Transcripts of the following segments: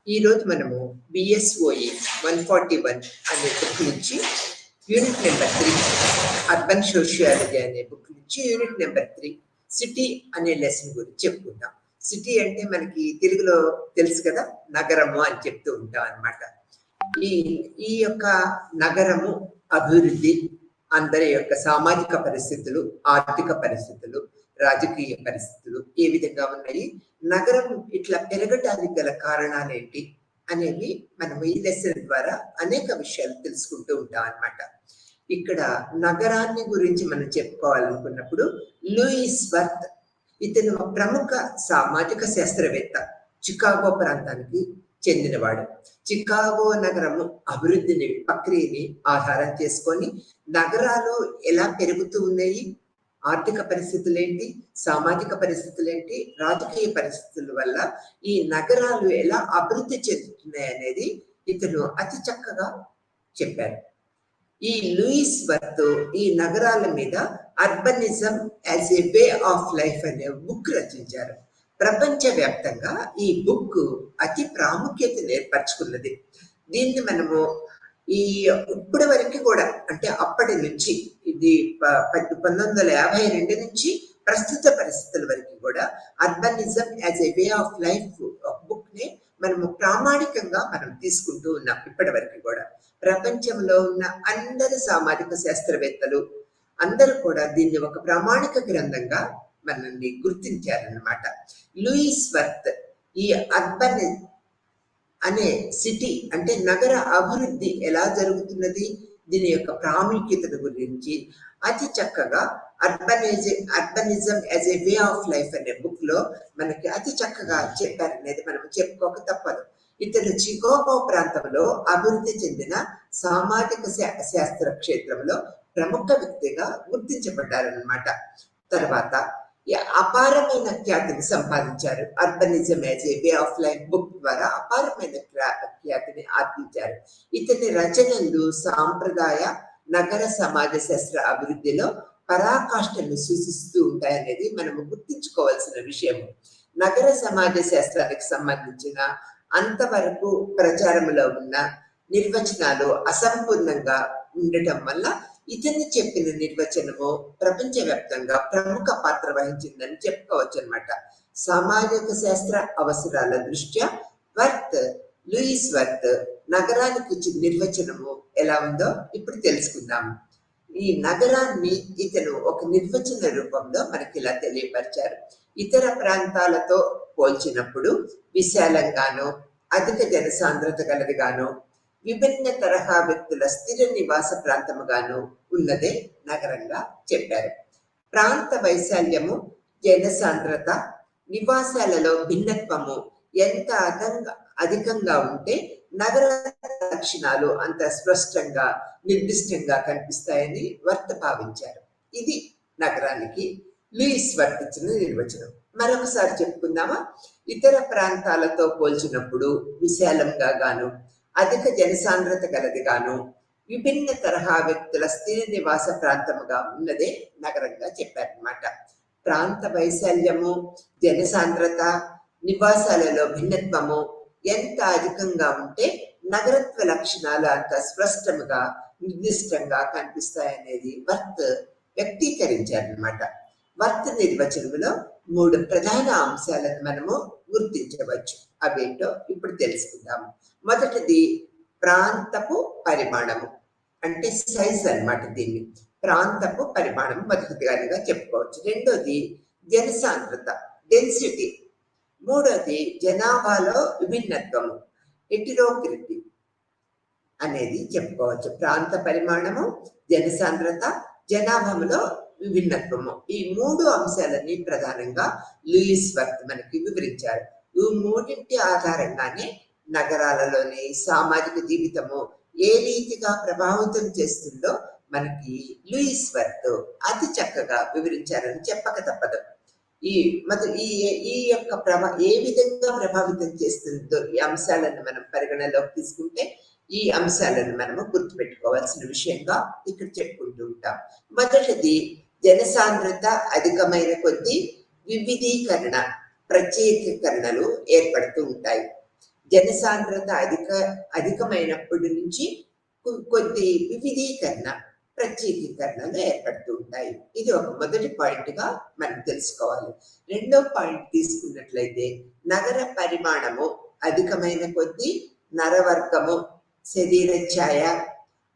ఈరోజు మనము బిఎస్ఓఈ 141 అనే బుక్ నుంచి యూనిట్ నెంబర్ 3 అర్బన్ సోషియాలజీ అనే బుక్ నుంచి యూనిట్ నెంబర్ 3 సిటీ అనే లెసన్ గురించి చెప్పుకుంటాం. సిటీ అంటే మనకి తెలుగులో తెలుసు కదా, నగరము అని చెప్తూ ఉంటాం అన్నమాట. ఈ యొక్క నగరము అభివృద్ధి, అందరి యొక్క సామాజిక పరిస్థితులు, ఆర్థిక పరిస్థితులు, రాజకీయ పరిస్థితులు ఏ విధంగా ఉన్నాయి, నగరం ఇట్లా పెరగటానికి గల కారణాలు ఏంటి అనేవి మనం ఈ లెసన్ ద్వారా అనేక విషయాలు తెలుసుకుంటూ ఉంటాం అన్నమాట. ఇక్కడ నగరాన్ని గురించి మనం చెప్పుకోవాలనుకున్నప్పుడు లూయిస్ వర్త్, ఇతను ప్రముఖ సామాజిక శాస్త్రవేత్త, చికాగో ప్రాంతానికి చెందినవాడు. చికాగో నగరము అభివృద్ధిని ప్రక్రియని ఆధారం చేసుకొని నగరాలు ఎలా పెరుగుతూ ఉన్నాయి, ఆర్థిక పరిస్థితులు ఏంటి, సామాజిక పరిస్థితులు ఏంటి, రాజకీయ పరిస్థితుల వల్ల ఈ నగరాలు ఎలా అభివృద్ధి చెందుతున్నాయి అనేది ఇతను అతి చక్కగా చెప్పారు. ఈ లూయిస్ వర్త్ ఈ నగరాల మీద urbanism as a way of life అనే బుక్ రచించారు. ప్రపంచవ్యాప్తంగా ఈ బుక్ అతి ప్రాముఖ్యతను ఏర్పరచుకున్నది. దీన్ని మనము ఇప్పటి వరకు కూడా, అంటే అప్పటి నుంచి, ఇది 1952 నుంచి ప్రస్తుత పరిస్థితుల వరకు కూడా urbanism as a way of life book ని మనము ప్రామాణికంగా మనం తీసుకుంటూ ఉన్నాం. ఇప్పటి వరకు కూడా ప్రపంచంలో ఉన్న అందరు సామాజిక శాస్త్రవేత్తలు అందరూ కూడా దీన్ని ఒక ప్రామాణిక గ్రంథంగా మనల్ని గుర్తించారన్నమాట. లూయిస్ వర్త్ ఈ అర్బన్ అనే సిటీ అంటే నగర అభివృద్ధి ఎలా జరుగుతున్నది, దీని యొక్క ప్రాముఖ్యతను గురించి అతి చక్కగా urbanism as a way of life అనే బుక్ లో మనకి అతి చక్కగా చెప్పారనేది మనం చెప్పుకోక తప్పదు. ఇతను చికాగో ప్రాంతంలో అభివృద్ధి చెందిన సామాజిక శాస్త్ర క్షేత్రంలో ప్రముఖ వ్యక్తిగా గుర్తించబడ్డారనమాట. తర్వాత అపారమైన ఖ్యాతిని సంపాదించారు. Urbanism as a way of life book ద్వారా అపారమైన ఖ్యాతిని ఆర్జించారు. ఇతని రచనలు సాంప్రదాయ నగర సమాజ శాస్త్ర అభివృద్ధిలో పరాకాష్ఠను సూచిస్తూ ఉంటాయనేది మనము గుర్తించుకోవాల్సిన విషయము. నగర సమాజ శాస్త్రానికి సంబంధించిన అంతవరకు ప్రచారంలో ఉన్న నిర్వచనాలు అసంపూర్ణంగా ఉండటం వల్ల ఇతన్ని చెప్పిన నిర్వచనము ప్రపంచవ్యాప్తంగా ప్రముఖ పాత్ర వహించిందని చెప్పుకోవచ్చు అనమాట. సామాజిక శాస్త్ర అవసరాల దృష్ట్యా లూయిస్ వర్త్ నగరానికి ఇచ్చిన నిర్వచనము ఎలా ఉందో ఇప్పుడు తెలుసుకుందాము. ఈ నగరాన్ని ఇతను ఒక నిర్వచన రూపంలో మనకి ఇలా తెలియపరిచారు. ఇతర ప్రాంతాలతో పోల్చినప్పుడు విశాలంగాను, అధిక జనసాంద్రత గలదిగాను, విభిన్న తరహా వ్యక్తుల స్థిర నివాస ప్రాంతముగాను ఉన్నదే నగరంగా చెప్పారు. ప్రాంత వైశాల్యము, జనసాంద్రత, నివాసాలలో భిన్నత్వము ఎంత అధికంగా ఉంటే నగర లక్షణాలు అంత స్పష్టంగా నిర్దిష్టంగా కనిపిస్తాయని వర్త్ భావించారు. ఇది నగరానికి లూయిస్ వర్త్ ఇచ్చిన నిర్వచనం. మరొకసారి చెప్పుకుందామా? ఇతర ప్రాంతాలతో పోల్చినప్పుడు విశాలంగా గాను, అధిక జనసాంద్రత గలదిగాను, విభిన్న తరహా వ్యక్తుల స్థిర నివాస ప్రాంతముగా ఉన్నదే నగరంగా చెప్పారనమాట. ప్రాంత వైశాల్యము, జనసాంద్రత, నివాసాలలో భిన్నత్వము ఎంత అధికంగా ఉంటే నగరత్వ లక్షణాలు అంత స్పష్టముగా నిర్దిష్టంగా కనిపిస్తాయనేది వర్త్ వ్యక్తీకరించారనమాట. వర్త్ నిర్వచనంలో 3 ప్రధాన అంశాలను మనము గుర్తించవచ్చు. అవేంటో ఇప్పుడు తెలుసుకుందాము. మొదటిది ప్రాంతపు పరిమాణము, అంటే సైజ్ అన్నమాట. దీన్ని ప్రాంతపు పరిమాణం మొదటిదిగా చెప్పుకోవచ్చు. రెండోది జనసాంద్రత, డెన్సిటీ. మూడోది జనాభాలో విభిన్నత్వము, హెటిరోగ్రిటీ అనేది చెప్పుకోవచ్చు. ప్రాంత పరిమాణము, జనసాంద్రత, జనాభాలో విభిన్నత్వము, ఈ 3 అంశాలని ప్రధానంగా లూయిస్ వర్త్ మనకి వివరించారు. ఈ 3 ఆధారంగానే నగరాలలోని సామాజిక జీవితము ఏ రీతిగా ప్రభావితం చేస్తుందో మనకి లూయిస్ వర్త్ అతి చక్కగా వివరించారని చెప్పక తప్పదు. ఈ యొక్క ఏ విధంగా ప్రభావితం చేస్తుందో ఈ అంశాలను మనం పరిగణలోకి తీసుకుంటే ఈ అంశాలను మనము గుర్తుపెట్టుకోవాల్సిన విషయంగా ఇక్కడ చెప్పుకుంటూ ఉంటాం. మొదటిది జనసాంద్రత అధికమైన కొద్దీ వివిధీకరణ, ప్రత్యేకీకరణలు ఏర్పడుతూ ఉంటాయి. జనసాంద్రత అధికమైనప్పటి నుంచి కొద్ది వివిధీకరణ, ప్రత్యేకీకరణలు ఏర్పడుతూ ఉంటాయి. ఇది ఒక మొదటి పాయింట్ గా మనం తెలుసుకోవాలి. రెండో పాయింట్ తీసుకున్నట్లయితే నగర పరిమాణము అధికమైన కొద్దీ నరవర్గము, శరీర ఛాయ,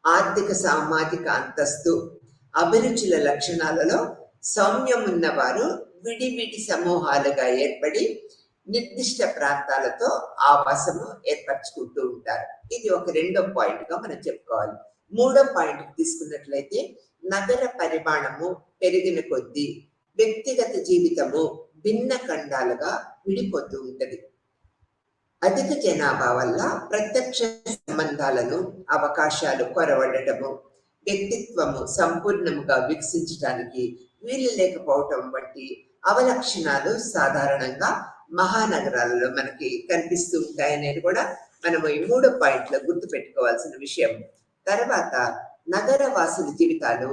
ఆర్థిక సామాజిక అంతస్తు, అభిరుచుల లక్షణాలలో సౌమ్యమున్న వారు విడివిడి సమూహాలుగా ఏర్పడి నిర్దిష్ట ప్రాంతాలతో ఆవాసము ఏర్పరచుకుంటూ ఉంటారు. ఇది ఒక రెండో పాయింట్ గా మనం చెప్పుకోవాలి. మూడో పాయింట్ తీసుకున్నట్లయితే నగర పరిమాణము పెరిగిన కొద్దీ వ్యక్తిగత జీవితము భిన్న ఖండాలుగా విడిపోతూ ఉంటది. అధిక జనాభా వల్ల ప్రత్యక్ష సంబంధాలను, అవకాశాలు కొరవడటము, వ్యక్తిత్వము సంపూర్ణముగా వికసించడానికి వీలు లేకపోవటం వంటి అవలక్షణాలు సాధారణంగా మహానగరాలలో మనకి కనిపిస్తూ ఉంటాయనేది కూడా మనము ఈ మూడో పాయింట్ లో గుర్తు పెట్టుకోవాల్సిన విషయం. తర్వాత నగర వాసుల జీవితాలు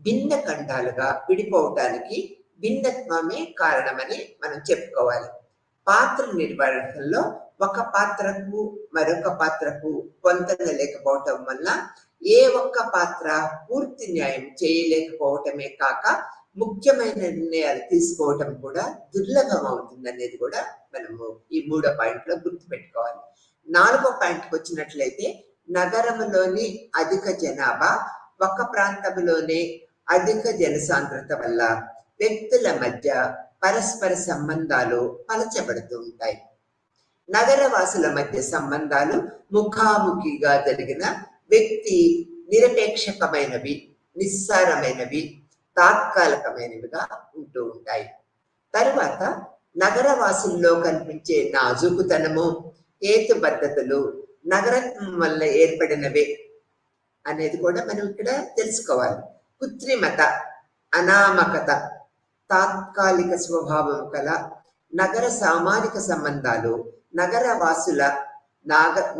భిన్న ఖండాలుగా విడిపోవటానికి భిన్నత్వమే కారణమని మనం చెప్పుకోవాలి. పాత్ర నిర్వహణలో ఒక పాత్రకు మరొక పాత్రకు పొంతన లేకపోవటం వల్ల ఏ ఒక్క పాత్ర పూర్తి న్యాయం చేయలేకపోవటమే కాక ముఖ్యమైన నిర్ణయాలు తీసుకోవటం కూడా దుర్లభం అవుతుంది అనేది కూడా మనము ఈ మూడో పాయింట్ లో గుర్తుపెట్టుకోవాలి. నాలుగో పాయింట్కి వచ్చినట్లయితే నగరంలోని అధిక జనాభా ఒక ప్రాంతంలోనే అధిక జనసాంద్రత వల్ల వ్యక్తుల మధ్య పరస్పర సంబంధాలు పలచబడుతూ ఉంటాయి. నగర వాసుల మధ్య సంబంధాలు ముఖాముఖిగా జరిగిన వ్యక్తి నిరపేక్షకమైనవి, నిస్సారమైనవి, తాత్కాలికమైనవిగా ఉంటూ ఉంటాయి. తరువాత నగరవాసుల్లో కనిపించే నాజూకుతనము, హేతుబద్ధతలు నగరత్వం వల్ల ఏర్పడినవే అనేది కూడా మనం ఇక్కడ తెలుసుకోవాలి. కృత్రిమత, అనామకత, తాత్కాలిక స్వభావం కల నగర సామాజిక సంబంధాలు నగరవాసుల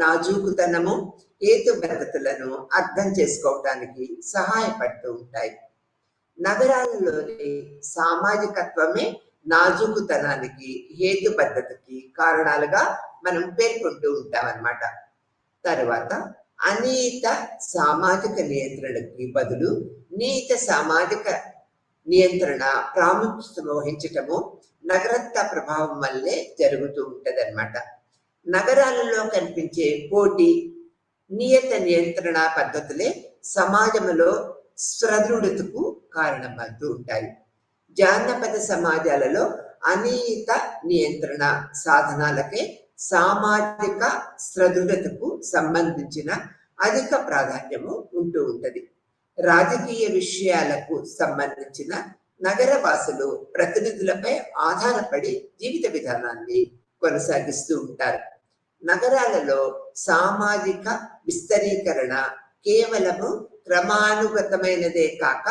నాజూకుతనము, హేతుబద్ధతలను అర్థం చేసుకోవటానికి సహాయపడుతూ ఉంటాయి. నగరాలలోని సామాజికత్వమే నాజూకుతనానికి, హేతుబద్ధతకి కారణాలుగా మనం పేర్కొంటూ ఉంటాం అన్నమాట. తర్వాత అనీత సామాజిక నియంత్రణకి బదులు నీత సామాజిక నియంత్రణ ప్రాముఖ్యత వహించటము నగరత్వ ప్రభావం వల్లే జరుగుతూ ఉంటది అన్నమాట. నగరాలలో కనిపించే పోటీ, నియత నియంత్రణ పద్ధతులే సమాజంలో సదృఢతకు కారణమవుతూ ఉంటాయి. జానపద సమాజాలలో అనియత నియంత్రణ సాధనాలకే సామాజిక సదృఢతకు సంబంధించిన అధిక ప్రాధాన్యము ఉంటూ ఉంటది. రాజకీయ విషయాలకు సంబంధించిన నగరవాసులు ప్రతినిధులపై ఆధారపడి జీవిత విధానాన్ని కొనసాగిస్తూ ఉంటారు. నగరాలలో సామాజిక విస్తరీకరణ కేవలము క్రమానుగతమైనదే కాక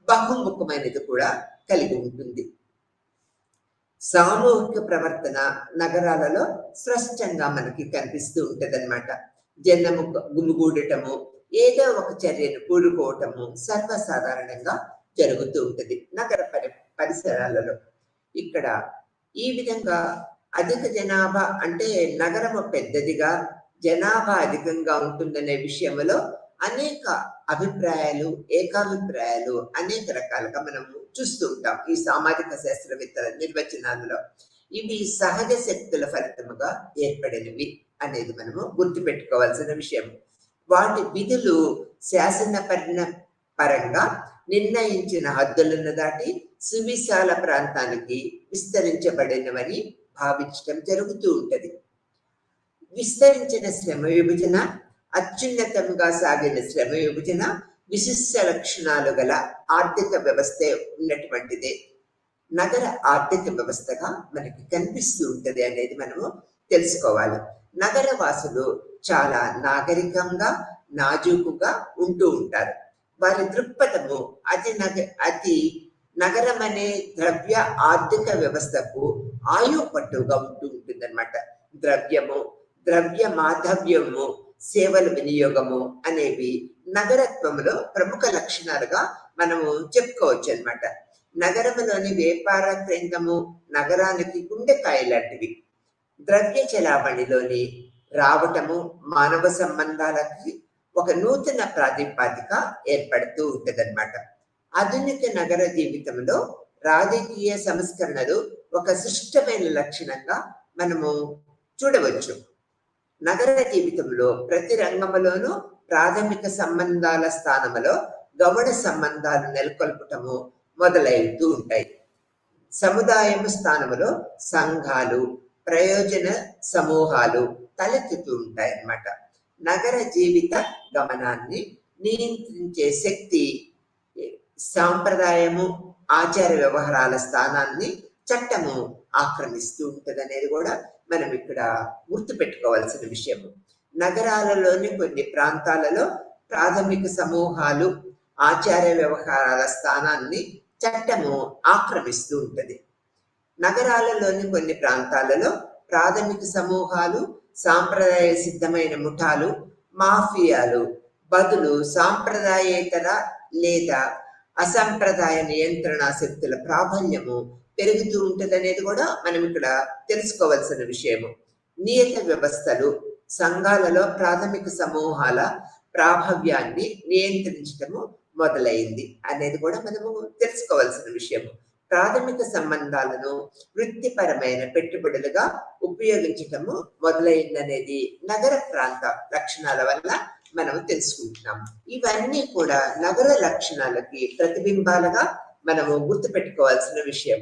బహుముఖమైనది కూడా కలిగి ఉంటుంది. సామూహిక ప్రవర్తన నగరాలలో స్పష్టంగా మనకి కనిపిస్తూ ఉంటది అన్నమాట. జనము గుమిగూడటము, ఏదో ఒక చర్యను కూడుకోవటము సర్వసాధారణంగా జరుగుతూ ఉంటది నగర పరిసరాలలో. ఇక్కడ ఈ విధంగా అధిక జనాభా అంటే నగరము పెద్దదిగా, జనాభా అధికంగా ఉంటుందనే విషయంలో అనేక అభిప్రాయాలు, ఏకాభిప్రాయాలు అనేక రకాలుగా మనము చూస్తూ ఉంటాం ఈ సామాజిక శాస్త్రవేత్తల నిర్వచనాలలో. ఇవి సహజ శక్తుల ఫలితముగా ఏర్పడినవి అనేది మనము గుర్తుపెట్టుకోవాల్సిన విషయం. వాటి విధులు శాసన పరంగా నిర్ణయించిన హద్దులను దాటి సువిశాల ప్రాంతానికి విస్తరించబడినవని భావించడం జరుగుతూ ఉంటది. విస్తరించిన శ్రమ విభజన, అత్యున్నతంగా సాగిన శ్రమ విభజన విశిష్ట లక్షణాలు గల ఆర్థిక వ్యవస్థ ఉన్నటువంటిదే నగర ఆర్థిక వ్యవస్థగా మనకి కనిపిస్తూ ఉంటది అనేది మనము తెలుసుకోవాలి. నగర వాసులు చాలా నాగరికంగా, నాజూకుగా ఉంటూ ఉంటారు. వారి దృక్పథము అతి నగరం అనే ద్రవ్య ఆర్థిక వ్యవస్థకు ఆయుపట్టుగా ఉంటూ ఉంటుంది అన్నమాట. ద్రవ్యము, ద్రవ్య మాధవ్యము, సేవల వినియోగము అనేవి నగరత్వంలో ప్రముఖ లక్షణాలుగా మనము చెప్పుకోవచ్చు అన్నమాట. నగరంలోని వ్యాపార కేంద్రము నగరానికి గుండెకాయ లాంటివి. ద్రవ్య చలామణిలోని రావటము మానవ సంబంధాలకి ఒక నూతన ప్రాతిపాదిక ఏర్పడుతూ ఉంటదన్నమాట. ఆధునిక నగర జీవితంలో రాజకీయ సంస్కరణలు ఒక సుష్టమైన లక్షణంగా మనము చూడవచ్చు. నగర జీవితంలో ప్రతి రంగంలోనూ ప్రాథమిక సంబంధాల స్థానంలో గౌణ సంబంధాలు నెలకొల్పటము మొదలవుతూ ఉంటాయి. సముదాయము స్థానంలో సంఘాలు, ప్రయోజన సమూహాలు తలెత్తుతూ ఉంటాయి అన్నమాట. నగర జీవిత గమనాన్ని నియంత్రించే శక్తి సాంప్రదాయము, ఆచార వ్యవహారాల స్థానాన్ని చట్టము ఆక్రమిస్తూ ఉంటది అనేది కూడా మనం ఇక్కడ గుర్తుపెట్టుకోవాల్సిన విషయము. నగరాలలోని కొన్ని ప్రాంతాలలో ప్రాథమిక సమూహాలు, ఆచార వ్యవహారాల స్థానాన్ని చట్టము ఆక్రమిస్తూ ఉంటది. నగరాలలోని కొన్ని ప్రాంతాలలో ప్రాథమిక సమూహాలు, సాంప్రదాయ సిద్ధమైన ముఠాలు, మాఫియాలు బదులు సాంప్రదాయేతర లేదా అసంప్రదాయ నియంత్రణ శక్తుల ప్రాబల్యము పెరుగుతూ ఉంటది అనేది కూడా మనం ఇక్కడ తెలుసుకోవాల్సిన విషయము. నియత వ్యవస్థలు సంఘాలలో ప్రాథమిక సమూహాల ప్రాభవ్యాన్ని నియంత్రించటము మొదలైంది అనేది కూడా మనము తెలుసుకోవాల్సిన విషయము. ప్రాథమిక సంబంధాలను వృత్తిపరమైన పెట్టుబడులుగా ఉపయోగించటము మొదలైందనేది నగర ప్రాంత లక్షణాల వల్ల మనం తెలుసుకుంటున్నాం. ఇవన్నీ కూడా నగర లక్షణాలకి ప్రతిబింబాలుగా మనము గుర్తుపెట్టుకోవాల్సిన విషయం.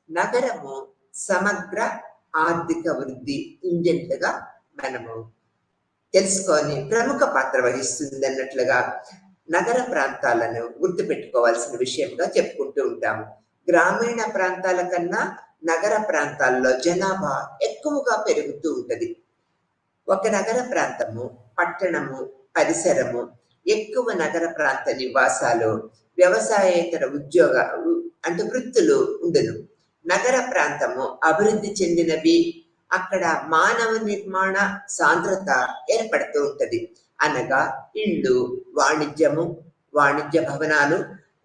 నగరము సమగ్ర ఆర్థిక వృద్ధి ఇంజన్లుగా మనము తెలుసుకొని ప్రముఖ పాత్ర వహిస్తుంది అన్నట్లుగా నగర ప్రాంతాలను గుర్తుపెట్టుకోవాల్సిన విషయంగా చెప్పుకుంటూ ఉంటాము. గ్రామీణ ప్రాంతాల కన్నా నగర ప్రాంతాల్లో జనాభా ఎక్కువగా పెరుగుతూ ఉంటది. ఒక నగర ప్రాంతము, పట్టణము, పరిసరము ఎక్కువ నగర ప్రాంత నివాసాలు, వ్యవసాయేతర ఉద్యోగ అంటే వృత్తులు ఉండును. నగర ప్రాంతము అభివృద్ధి చెందినవి, అక్కడ మానవ నిర్మాణ సాంద్రత ఏర్పడుతూ ఉంటది. అనగా ఇళ్ళు, వాణిజ్యము, వాణిజ్య భవనాలు,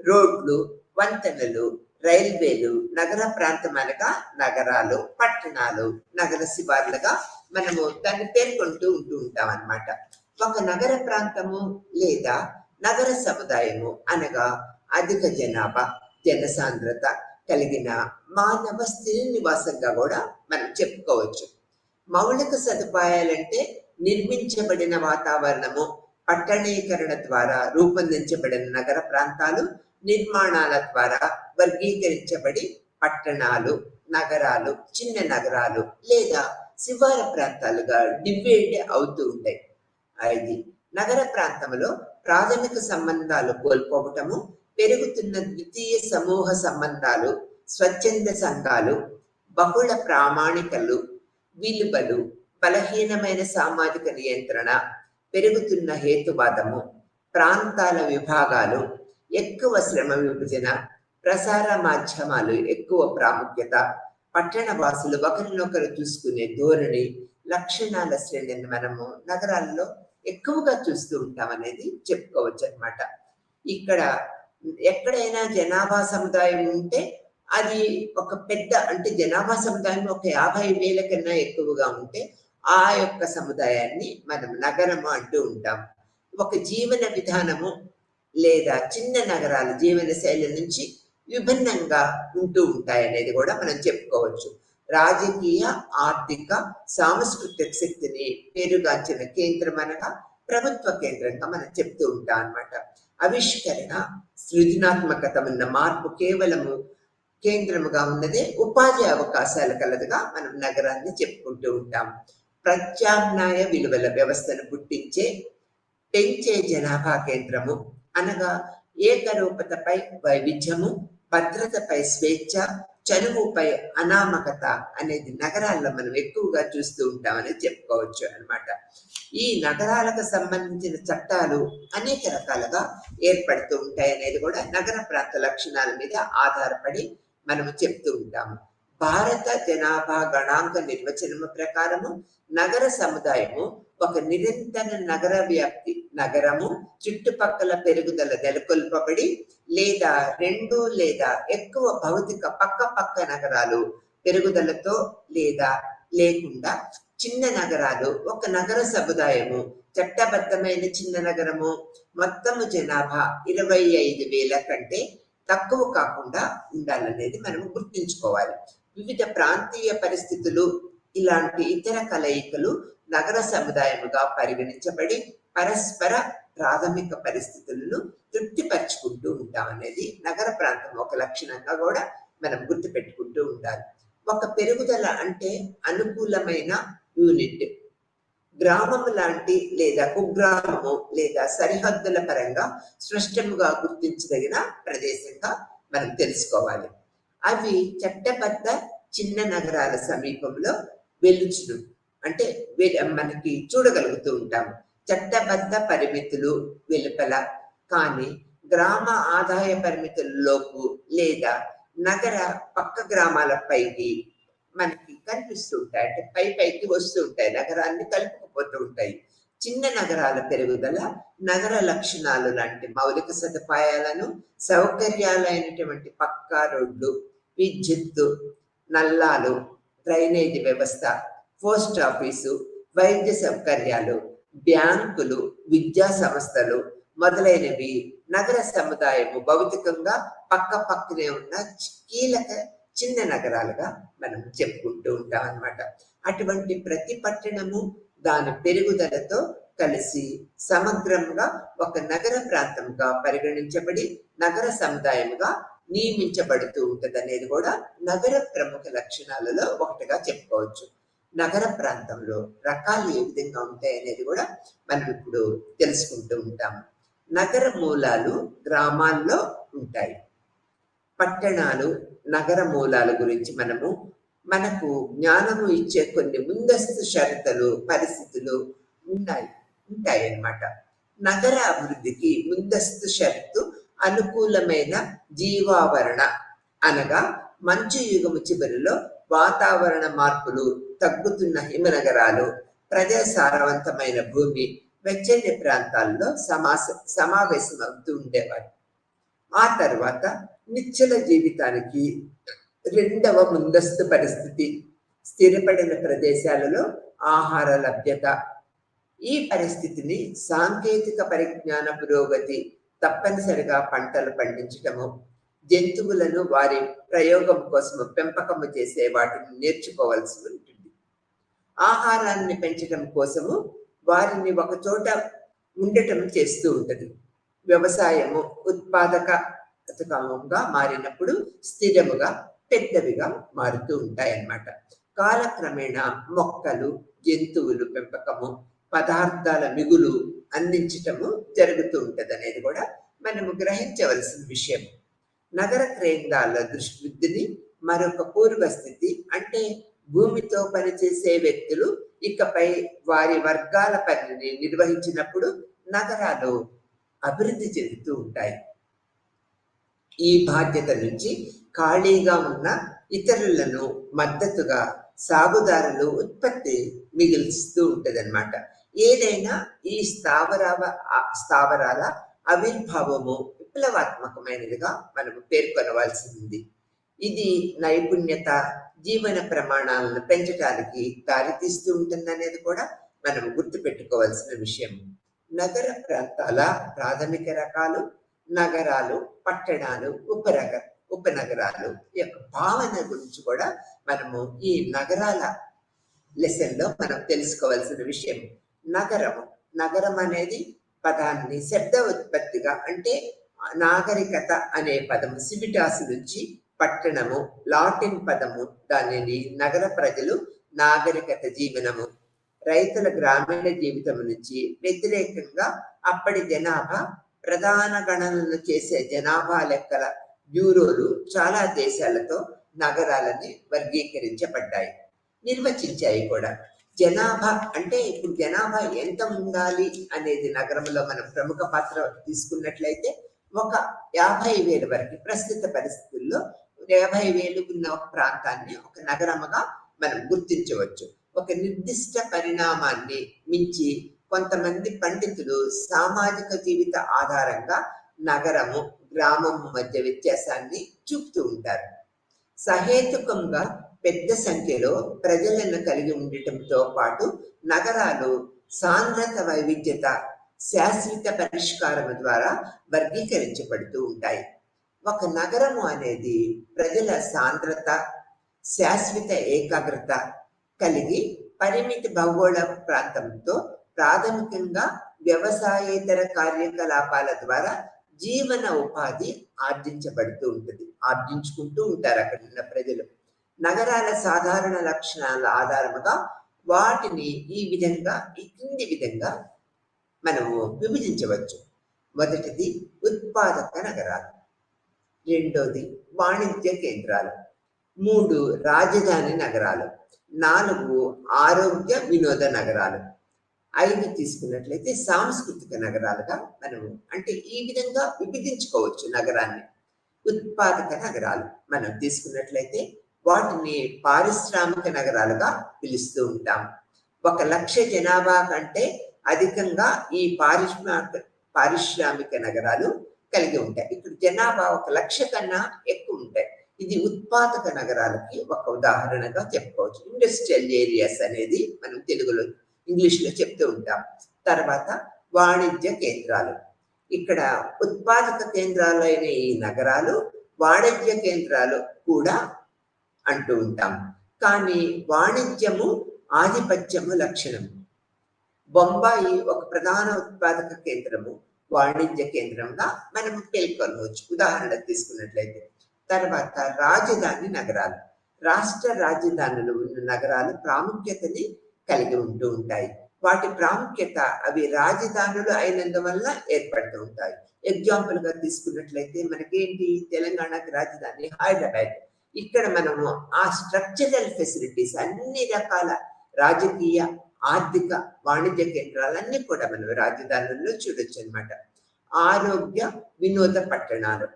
రోడ్లు, వంతెనలు, రైల్వేలు. నగర ప్రాంతం అనగా నగరాలు, పట్టణాలు, నగర శివార్లుగా మనము దాన్ని పేర్కొంటూ ఉంటాం అన్నమాట. ఒక నగర ప్రాంతము లేదా నగర సముదాయము అనగా అధిక జనాభా, జనసాంద్రత కలిగిన మానవ స్థిర నివాసంగా కూడా మనం చెప్పుకోవచ్చు. మౌలిక సదుపాయాలంటే నిర్మించబడిన వాతావరణము, పట్టణీకరణ ద్వారా రూపొందించబడిన నగర ప్రాంతాలు, నిర్మాణాల ద్వారా వర్గీకరించబడి పట్టణాలు, నగరాలు, చిన్న నగరాలు లేదా శివార ప్రాంతాలుగా డివైడ్ అవుతూ ఉంటాయి. అది నగర ప్రాంతంలో ప్రాథమిక సంబంధాలు కోల్పోవటము, పెరుగుతున్న ద్వితీయ సమూహ సంబంధాలు, స్వచ్ఛంద సంఘాలు, బహుళ ప్రామాణికలు, విలువలు, బలహీనమైన సామాజిక నియంత్రణ, పెరుగుతున్న హేతువాదము, ప్రాంతాల విభాగాలు, ఎక్కువ శ్రమ విభజన, ప్రసార మాధ్యమాలు ఎక్కువ ప్రాముఖ్యత, పట్టణ వాసులు ఒకరినొకరు చూసుకునే ధోరణి లక్షణాల శ్రేణిని మనము నగరాల్లో ఎక్కువగా చూస్తూ ఉంటాం అనేది చెప్పుకోవచ్చు అన్నమాట. ఇక్కడ ఎక్కడైనా జనాభా సముదాయం ఉంటే అది ఒక పెద్ద అంటే జనాభా సముదాయం ఒక 50,000 కన్నా ఎక్కువగా ఉంటే ఆ యొక్క సముదాయాన్ని మనం నగరము అంటూ ఉంటాం. ఒక జీవన విధానము లేదా చిన్న నగరాల జీవన శైలి నుంచి విభిన్నంగా ఉంటూ ఉంటాయి అనేది కూడా మనం చెప్పుకోవచ్చు. రాజకీయ, ఆర్థిక, సాంస్కృతిక శక్తిని పేరుగాంచిన కేంద్రం అనగా ప్రభుత్వ కేంద్రంగా మనం చెప్తూ ఉంటాం అన్నమాట. ఆవిష్కరణ, సృజనాత్మకత ఉన్న మార్పు కేవలము కేంద్రముగా ఉన్నదే ఉపాధి అవకాశాల కలదుగా మనం నగరాన్ని చెప్పుకుంటూ ఉంటాం. ప్రత్యామ్నాయ విలువల వ్యవస్థను పుట్టించే, పెంచే జనాభా కేంద్రము అనగా ఏకరూపతపై వైవిధ్యము, భద్రతపై స్వేచ్ఛ, చనువుపై అనామకత అనేది నగరాల్లో మనం ఎక్కువగా చూస్తూ ఉంటామని చెప్పుకోవచ్చు అన్నమాట. ఈ నగరాలకు సంబంధించిన చట్టాలు అనేక రకాలుగా ఏర్పడుతూ ఉంటాయి అనేది కూడా నగర ప్రాంత లక్షణాల మీద ఆధారపడి మనము చెప్తూ ఉంటాము. భారత జనాభా గణాంక నిర్వచనము ప్రకారము నగర సముదాయము ఒక నిరంతర నగర వ్యాప్తి, నగరము చుట్టుపక్కల పెరుగుదల నెలకొల్పబడి లేదా 2 లేదా ఎక్కువ భౌతిక పక్క నగరాలు పెరుగుదలతో లేదా లేకుండా చిన్న నగరాలు, ఒక నగర సముదాయము, చట్టబద్ధమైన చిన్న నగరము, మొత్తము జనాభా 25,000 కంటే తక్కువ కాకుండా ఉండాలనేది మనం గుర్తుంచుకోవాలి. వివిధ ప్రాంతీయ పరిస్థితులు, ఇలాంటి ఇతర కలయికలు నగర సముదాయముగా పరిగణించబడి పరస్పర ప్రాథమిక పరిస్థితులను తృప్తిపరుచుకుంటూ ఉంటాం అనేది నగర ప్రాంతం ఒక లక్షణంగా కూడా మనం గుర్తుపెట్టుకుంటూ ఉండాలి. ఒక పెరుగుదల అంటే అనుకూలమైన యూనిట్, గ్రామము లాంటి లేదా కుగ్రామము లేదా సరిహద్దుల పరంగా స్పష్టంగా గుర్తించదగిన ప్రదేశంగా మనం తెలుసుకోవాలి. అవి చట్టబద్ధ చిన్న నగరాల సమీపంలో వెలుచును అంటే మనకి చూడగలుగుతూ ఉంటాము. చట్టబద్ధ పరిమితులు వెలుపల కానీ గ్రామ ఆదాయ పరిమితుల్లోపు లేదా నగర పక్క గ్రామాల పైకి మనకి కనిపిస్తూ ఉంటాయి. అంటే పైకి వస్తూ ఉంటాయి, నగరాన్ని కలుపుకుపోతూ ఉంటాయి. చిన్న నగరాల పెరుగుదల నగర లక్షణాలు లాంటి మౌలిక సదుపాయాలను, సౌకర్యాలైనటువంటి పక్కా రోడ్లు, విద్యుత్తు, నల్లాలు, డ్రైనేజీ వ్యవస్థ, పోస్ట్ ఆఫీసు, వైద్య సౌకర్యాలు, బ్యాంకులు, విద్యా సంస్థలు మొదలైనవి నగర సముదాయము భౌతికంగా పక్కనే ఉన్న కీలక చిన్న నగరాలుగా మనం చెప్పుకుంటూ ఉంటాం అన్నమాట. అటువంటి ప్రతి పట్టణము దాని పెరుగుదలతో కలిసి సమగ్రంగా ఒక నగర ప్రాంతంగా పరిగణించబడి నగర సముదాయముగా నియమించబడుతూ ఉంటుంది అనేది కూడా నగర ప్రముఖ లక్షణాలలో ఒకటిగా చెప్పుకోవచ్చు. నగర ప్రాంతంలో రకాలు ఏ విధంగా ఉంటాయి అనేది కూడా మనం ఇప్పుడు తెలుసుకుంటూ ఉంటాము. నగర మూలాలు గ్రామాల్లో ఉంటాయి. పట్టణాలు నగర మూలాల గురించి మనకు జ్ఞానము ఇచ్చే కొన్ని ముందస్తు షరతులు, పరిస్థితులు ఉంటాయి అన్నమాట. నగర అభివృద్ధికి ముందస్తు షరతు అనుకూలమైన జీవావరణ అనగా మంచు యుగము చివరిలో వాతావరణ మార్పులు, తగ్గుతున్న హిమనగరాలు, ప్రజా సారవంతమైన భూమి, వెచ్చని ప్రాంతాల్లో సమావేశమవుతూ ఉండేవారు. ఆ తర్వాత నిశ్చల జీవితానికి రెండవ ముందస్తు పరిస్థితి స్థిరపడిన ప్రదేశాలలో ఆహార లభ్యత. ఈ పరిస్థితిని సాంకేతిక పరిజ్ఞాన పురోగతి, తప్పనిసరిగా పంటలు పండించటము, జంతువులను వారి ప్రయోగం కోసము పెంపకము చేసే వాటిని నేర్చుకోవాల్సి ఉంటుంది. ఆహారాన్ని పెంచడం కోసము వారిని ఒక చోట ఉండటం చేస్తూ ఉంటుంది. వ్యవసాయము ఉత్పాదకతంగా మారినప్పుడు స్థిరముగా పెద్దవిగా మారుతూ ఉంటాయి అన్నమాట. కాలక్రమేణా మొక్కలు, జంతువులు పెంపకము, పదార్థాల మిగులు అందించటము జరుగుతూ ఉంటుంది అనేది కూడా మనము గ్రహించవలసిన విషయం. నగర కేంద్రాల దృష్టిని మరొక పూర్వస్థితి అంటే భూమితో పనిచేసే వ్యక్తులు ఇకపై వారి వర్గాల పనిని నిర్వహించినప్పుడు నగరాలు అభివృద్ధి చెందుతూ ఉంటాయి. ఈ బాధ్యత నుంచి ఖాళీగా ఉన్న ఇతరులను మద్దతుగా సాగుదారులు ఉత్పత్తి మిగిలిస్తూ ఉంటది అన్నమాట. ఏదైనా ఈ స్థావరాల ఆవిర్భావము విప్లవాత్మకమైనదిగా మనము పేర్కొనవలసింది. ఇది నైపుణ్యత, జీవన ప్రమాణాలను పెంచడానికి దారితీస్తూ ఉంటుందనేది కూడా మనం గుర్తుపెట్టుకోవాల్సిన విషయం. నగర ప్రాంతాల ప్రాథమిక రకాలు, నగరాలు, పట్టణాలు, ఉపనగరాలు యొక్క భావన గురించి కూడా మనము ఈ నగరాల లెసన్లో మనం తెలుసుకోవాల్సిన విషయం. నగరం అనేది పదాన్ని శబ్ద ఉత్పత్తిగా అంటే నాగరికత అనే పదము సివిటాస్ నుంచి పట్టణము, లాటిన్ పదము, దానిని నగర ప్రజలు నాగరికత జీవనము, రైతుల గ్రామీణ జీవితం నుంచి వ్యతిరేకంగా అప్పటి జనాభా ప్రధాన గణనలు చేసే జనాభా లెక్కల బ్యూరోలు చాలా దేశాలతో నగరాలని వర్గీకరించబడ్డాయి, నిర్వచించాయి కూడా. జనాభా అంటే ఇప్పుడు జనాభా ఎంత ఉండాలి అనేది నగరంలో మనం ప్రముఖ పాత్ర తీసుకున్నట్లయితే ఒక 50,000 వరకు ప్రస్తుత పరిస్థితుల్లో 50,000 ఉన్న ఒక ప్రాంతాన్ని ఒక నగరముగా మనం గుర్తించవచ్చు. ఒక నిర్దిష్ట పరిణామాన్ని మించి కొంతమంది పండితులు సామాజిక జీవిత ఆధారంగా నగరము, గ్రామము మధ్య వ్యత్యాసాన్ని చూపుతూ ఉంటారు. సహేతుకంగా పెద్ద సంఖ్యలో ప్రజలను కలిగి ఉండటంతో పాటు నగరాలు సాంద్రత వైవిధ్యత శాశ్వత పరిష్కారం ద్వారా వర్గీకరించబడుతూ ఉంటాయి. ఒక నగరము అనేది ప్రజల సాంద్రత శాశ్వత ఏకాగ్రత కలిగి పరిమిత భౌగోళ ప్రాంతంతో ప్రాథమికంగా వ్యవసాయేతర కార్యకలాపాల ద్వారా జీవన ఉపాధి ఆర్జించుకుంటూ ఉంటారు అక్కడ ఉన్న ప్రజలు. నగరాల సాధారణ లక్షణాల ఆధారముగా వాటిని ఈ కింది విధంగా మనము విభజించవచ్చు. మొదటిది ఉత్పాదక నగరాలు, రెండోది వాణిజ్య కేంద్రాలు, 3 రాజధాని నగరాలు, 4 ఆరోగ్య వినోద నగరాలు, 5 తీసుకున్నట్లయితే సాంస్కృతిక నగరాలుగా మనము అంటే ఈ విధంగా విభజించుకోవచ్చు నగరాన్ని. ఉత్పాదక నగరాలు మనం తీసుకున్నట్లయితే వాటిని పారిశ్రామిక నగరాలుగా పిలుస్తూ ఉంటాం. 1 లక్ష జనాభా కంటే అధికంగా ఈ పారిశ్రామిక నగరాలు కలిగి ఉంటాయి. ఇక్కడ జనాభా 1 లక్ష కన్నా ఎక్కువ ఉంటాయి. ఇది ఉత్పాదక నగరాలకి ఒక ఉదాహరణగా చెప్పుకోవచ్చు. ఇండస్ట్రియల్ ఏరియాస్ అనేది మనం తెలుగులో ఇంగ్లీష్లో చెప్తూ ఉంటాం. తర్వాత వాణిజ్య కేంద్రాలు, ఇక్కడ ఉత్పాదక కేంద్రాలు అయిన ఈ నగరాలు వాణిజ్య కేంద్రాలు కూడా అంటూ ఉంటాం. కానీ వాణిజ్యము ఆధిపత్యము లక్షణం. బొంబాయి ఒక ప్రధాన ఉత్పాదక కేంద్రము, వాణిజ్య కేంద్రంగా మనం పేర్కొనవచ్చు ఉదాహరణ తీసుకున్నట్లయితే. తర్వాత రాజధాని నగరాలు, రాష్ట్ర రాజధానులు ఉన్న నగరాలు ప్రాముఖ్యతని కలిగి ఉంటూ ఉంటాయి. వాటి ప్రాముఖ్యత అవి రాజధానులు అయినందువల్ల ఏర్పడుతూ ఉంటాయి. ఎగ్జాంపుల్ గా తీసుకున్నట్లయితే మనకేంటి, తెలంగాణకి రాజధాని హైదరాబాద్. ఇక్కడ మనము ఆ స్ట్రక్చరల్ ఫెసిలిటీస్ అన్ని రకాల రాజకీయ ఆర్థిక వాణిజ్య కేంద్రాలన్నీ కూడా మనం రాజధానుల్లో చూడొచ్చు అనమాట. ఆరోగ్య వినోద పట్టణాలు,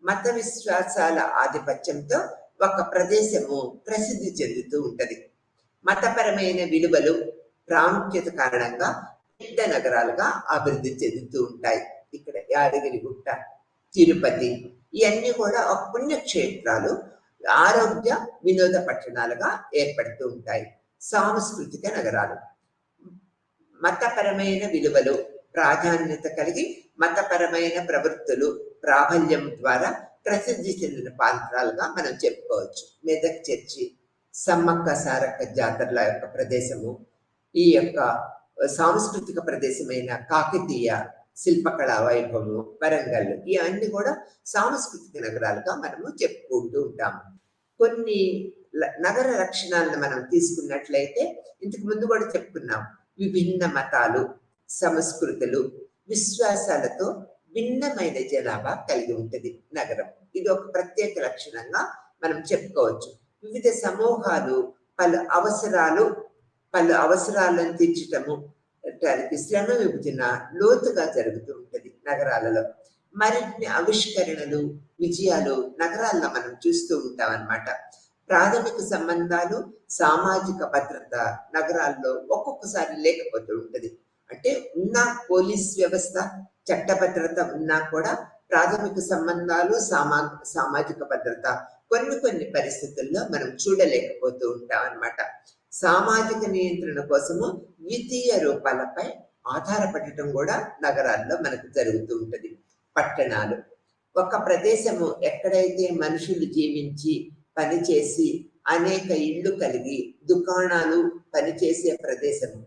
మత విశ్వాసాల ఆధిపత్యంతో ఒక ప్రదేశము ప్రసిద్ధి చెందుతూ ఉంటది. మతపరమైన విలువలు ప్రాముఖ్యత కారణంగా పెద్ద నగరాలుగా అభివృద్ధి చెందుతూ ఉంటాయి. ఇక్కడ యాదగిరిగుట్ట, తిరుపతి ఇవన్నీ కూడా ఒక పుణ్యక్షేత్రాలు ఆరోగ్య వినోద పట్టణాలుగా ఏర్పడుతూ ఉంటాయి. సాంస్కృతిక నగరాలు, మతపరమైన విలువలు ప్రాధాన్యత కలిగి మతపరమైన ప్రవృత్తులు ప్రాబల్యం ద్వారా ప్రసిద్ధి చెందిన ప్రాంతాలుగా మనం చెప్పుకోవచ్చు. మెదక్ చర్చి, సమ్మక్క సారక్క జాతరల యొక్క ప్రదేశము, ఈ యొక్క సాంస్కృతిక ప్రదేశమైన కాకతీయ శిల్పకళా వైభవము, వరంగల్ ఇవన్నీ కూడా సాంస్కృతిక నగరాలుగా మనము చెప్పుకుంటూ ఉంటాము. కొన్ని నగర లక్షణాలను మనం తీసుకున్నట్లయితే ఇంతకు ముందు కూడా చెప్పుకున్నాం. విభిన్న మతాలు, సంస్కృతులు, విశ్వాసాలతో భిన్నమైన జనాభా కలిగి ఉంటుంది నగరం. ఇది ఒక ప్రత్యేక లక్షణంగా మనం చెప్పుకోవచ్చు. వివిధ సమూహాలు పలు అవసరాలను తీర్చటము, శ్రమ విభజన లోతుగా జరుగుతూ ఉంటుంది నగరాలలో. మరిన్ని ఆవిష్కరణలు, విజయాలు నగరాల్లో మనం చూస్తూ ఉంటాం అన్నమాట. ప్రాథమిక సంబంధాలు, సామాజిక భద్రత నగరాల్లో ఒక్కొక్కసారి లేకపోతూ ఉంటది. అంటే ఉన్న పోలీస్ వ్యవస్థ, చట్టభద్రత ఉన్నా కూడా ప్రాథమిక సంబంధాలు, సామాజిక భద్రత కొన్ని పరిస్థితుల్లో మనం చూడలేకపోతూ ఉంటాం అన్నమాట. సామాజిక నియంత్రణ కోసము ద్వితీయ రూపాలపై ఆధారపడటం కూడా నగరాల్లో మనకు జరుగుతూ ఉంటది. పట్టణాలు, ఒక ప్రదేశము ఎక్కడైతే మనుషులు జీవించి పనిచేసి అనేక ఇళ్ళు కలిగి దుకాణాలు పనిచేసే ప్రదేశము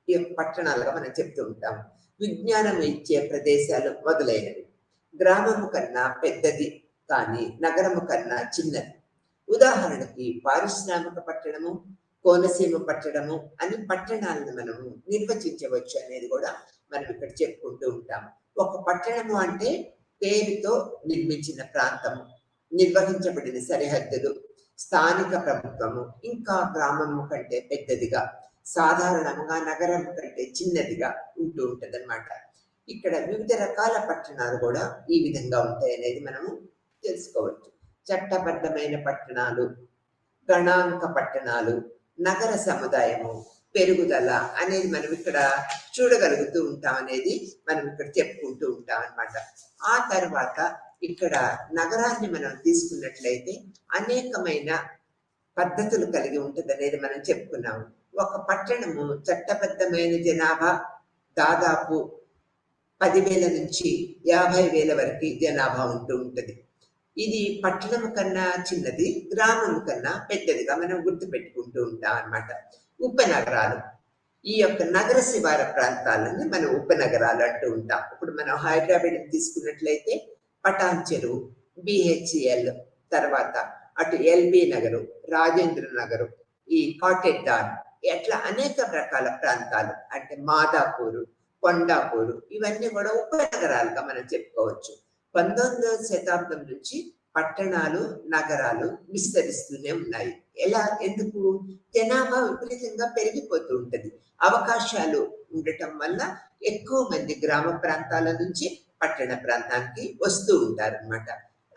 ఈ పట్టణాలుగా మనం చెప్తూ ఉంటాం. విజ్ఞానం ఇచ్చే ప్రదేశాలు మొదలైనవి. గ్రామము కన్నా పెద్దది కానీ నగరము కన్నా చిన్నది. ఉదాహరణకి పారిశ్రామిక పట్టణము, కోనసీమ పట్టణము అని పట్టణాలను మనము నిర్వచించవచ్చు అనేది కూడా మనం ఇక్కడ చెప్పుకుంటూ ఉంటాము. ఒక పట్టణము అంటే పేరుతో నిర్మించిన ప్రాంతము, నిర్వహించబడిన సరిహద్దులు, స్థానిక ప్రభుత్వము ఇంకా గ్రామము కంటే పెద్దదిగా, సాధారణంగా నగరం కంటే చిన్నదిగా ఉంటూ ఉంటది అన్నమాట. ఇక్కడ వివిధ రకాల పట్టణాలు కూడా ఈ విధంగా ఉంటాయి అనేది మనము తెలుసుకోవచ్చు. చట్టబద్ధమైన పట్టణాలు, గణాంక పట్టణాలు, నగర సముదాయము పెరుగుదల అనేది మనం ఇక్కడ చూడగలుగుతూ ఉంటాం అనేది మనం ఇక్కడ చెప్పుకుంటూ ఉంటాం అన్నమాట. ఆ తర్వాత ఇక్కడ నగరాన్ని మనం తీసుకున్నట్లయితే అనేకమైన పద్ధతులు కలిగి ఉంటుంది అనేది మనం చెప్పుకున్నాము. ఒక పట్టణము చట్టబద్ధమైన జనాభా దాదాపు 10,000 నుంచి 50,000 వరకు జనాభా ఉంటూ ఉంటుంది. ఇది పట్టణం కన్నా చిన్నది, గ్రామం కన్నా పెద్దదిగా మనం గుర్తుపెట్టుకుంటూ ఉంటాం అన్నమాట. ఉపనగరాలు, ఈ యొక్క నగర శివార ప్రాంతాలను మనం ఉపనగరాలు అంటూ ఉంటాం. ఇప్పుడు మనం హైదరాబాద్ తీసుకున్నట్లయితే పటాన్ చెరువు, బిహెచ్ఎల్, తర్వాత అటు ఎల్బీ నగరు, రాజేంద్ర నగరు, ఈ కాటెడ్డాన్, అట్లా అనేక రకాల ప్రాంతాలు అంటే మాదాపూరు, కొండాపూరు, ఇవన్నీ కూడా ఉపనగరాలుగా మనం చెప్పుకోవచ్చు. 19వ శతాబ్దం నుంచి పట్టణాలు, నగరాలు విస్తరిస్తూనే ఉన్నాయి. ఎలా? ఎందుకు? జనాభా విపరీతంగా పెరిగిపోతూ ఉంటది. అవకాశాలు ఉండటం వల్ల ఎక్కువ మంది గ్రామ ప్రాంతాల నుంచి పట్టణ ప్రాంతానికి వస్తూ ఉంటారు అన్నమాట.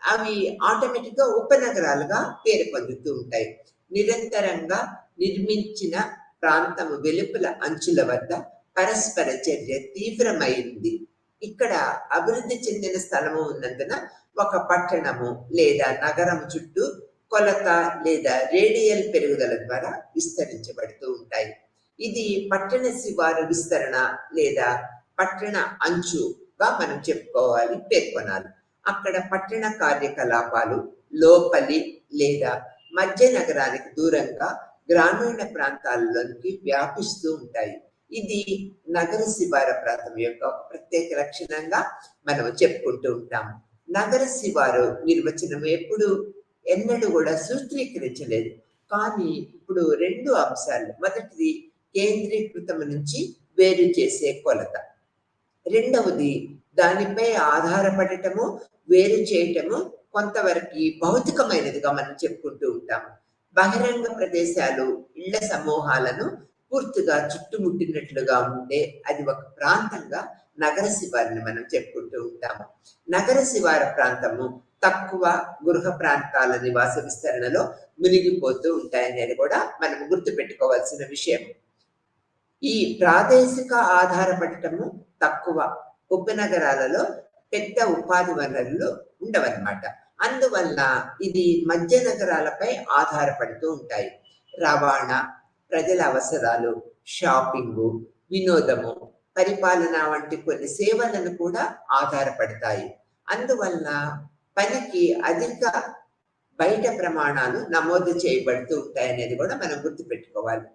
అవి ఆటోమేటిక్ గా ఉపనగరాలుగా పేరు పొందుతూ ఉంటాయి. నిరంతరంగా నిర్మించిన ప్రాంతము వెలుపల అంచుల వద్ద పరస్పర చర్య తీవ్రమైంది. ఇక్కడ అభివృద్ధి చెందిన స్థలము ఉన్నందున ఒక పట్టణము లేదా నగరం చుట్టూ కొలత లేదా రేడియల్ పెరుగుదల ద్వారా విస్తరించబడుతూ ఉంటాయి. ఇది పట్టణ శివారు విస్తరణ లేదా పట్టణ అంచుగా మనం చెప్పుకోవాలి, పేర్కొనాలి. అక్కడ పట్టణ కార్యకలాపాలు లోపలి లేదా మధ్య నగరానికి దూరంగా గ్రామీణ ప్రాంతాల్లోకి వ్యాపిస్తూ ఉంటాయి. ఇది నగర శివార ప్రాంతం యొక్క ఒక ప్రత్యేక లక్షణంగా మనం చెప్పుకుంటూ ఉంటాము. నగర శివారు నిర్వచనం ఎన్నడూ కూడా సూత్రీకరించలేదు. కానీ ఇప్పుడు 2 అంశాలు. మొదటిది కేంద్రీకృతం నుంచి వేరు చేసే కొలత, రెండవది దానిపై ఆధారపడటము, వేరు చేయటము కొంతవరకు భౌతికమైనదిగా మనం చెప్పుకుంటూ ఉంటాము. బహిరంగ ప్రదేశాలు, ఇళ్ల సమూహాలను పూర్తిగా చుట్టుముట్టినట్లుగా ఉండే అది ఒక ప్రాంతంగా నగర శివారిని మనం చెప్పుకుంటూ ఉంటాము. నగర శివార ప్రాంతము తక్కువ గృహ ప్రాంతాల నివాస విస్తరణలో మునిగిపోతూ ఉంటాయనేది కూడా మనం గుర్తుపెట్టుకోవాల్సిన విషయం. ఈ ప్రాదేశిక ఆధారపడటము తక్కువ, ఉపనగరాలలో పెద్ద ఉపాధి వనరులు ఉండవన్నమాట. అందువల్ల ఇది మధ్య నగరాలపై ఆధారపడుతూ ఉంటాయి. రవాణా, ప్రజల అవసరాలు, షాపింగు, వినోదము, పరిపాలన వంటి కొన్ని సేవలను కూడా ఆధారపడతాయి. అందువల్ల పనికి అధిక బయట ప్రమాణాలు నమోదు చేయబడుతూ ఉంటాయనేది కూడా మనం గుర్తుపెట్టుకోవాలి.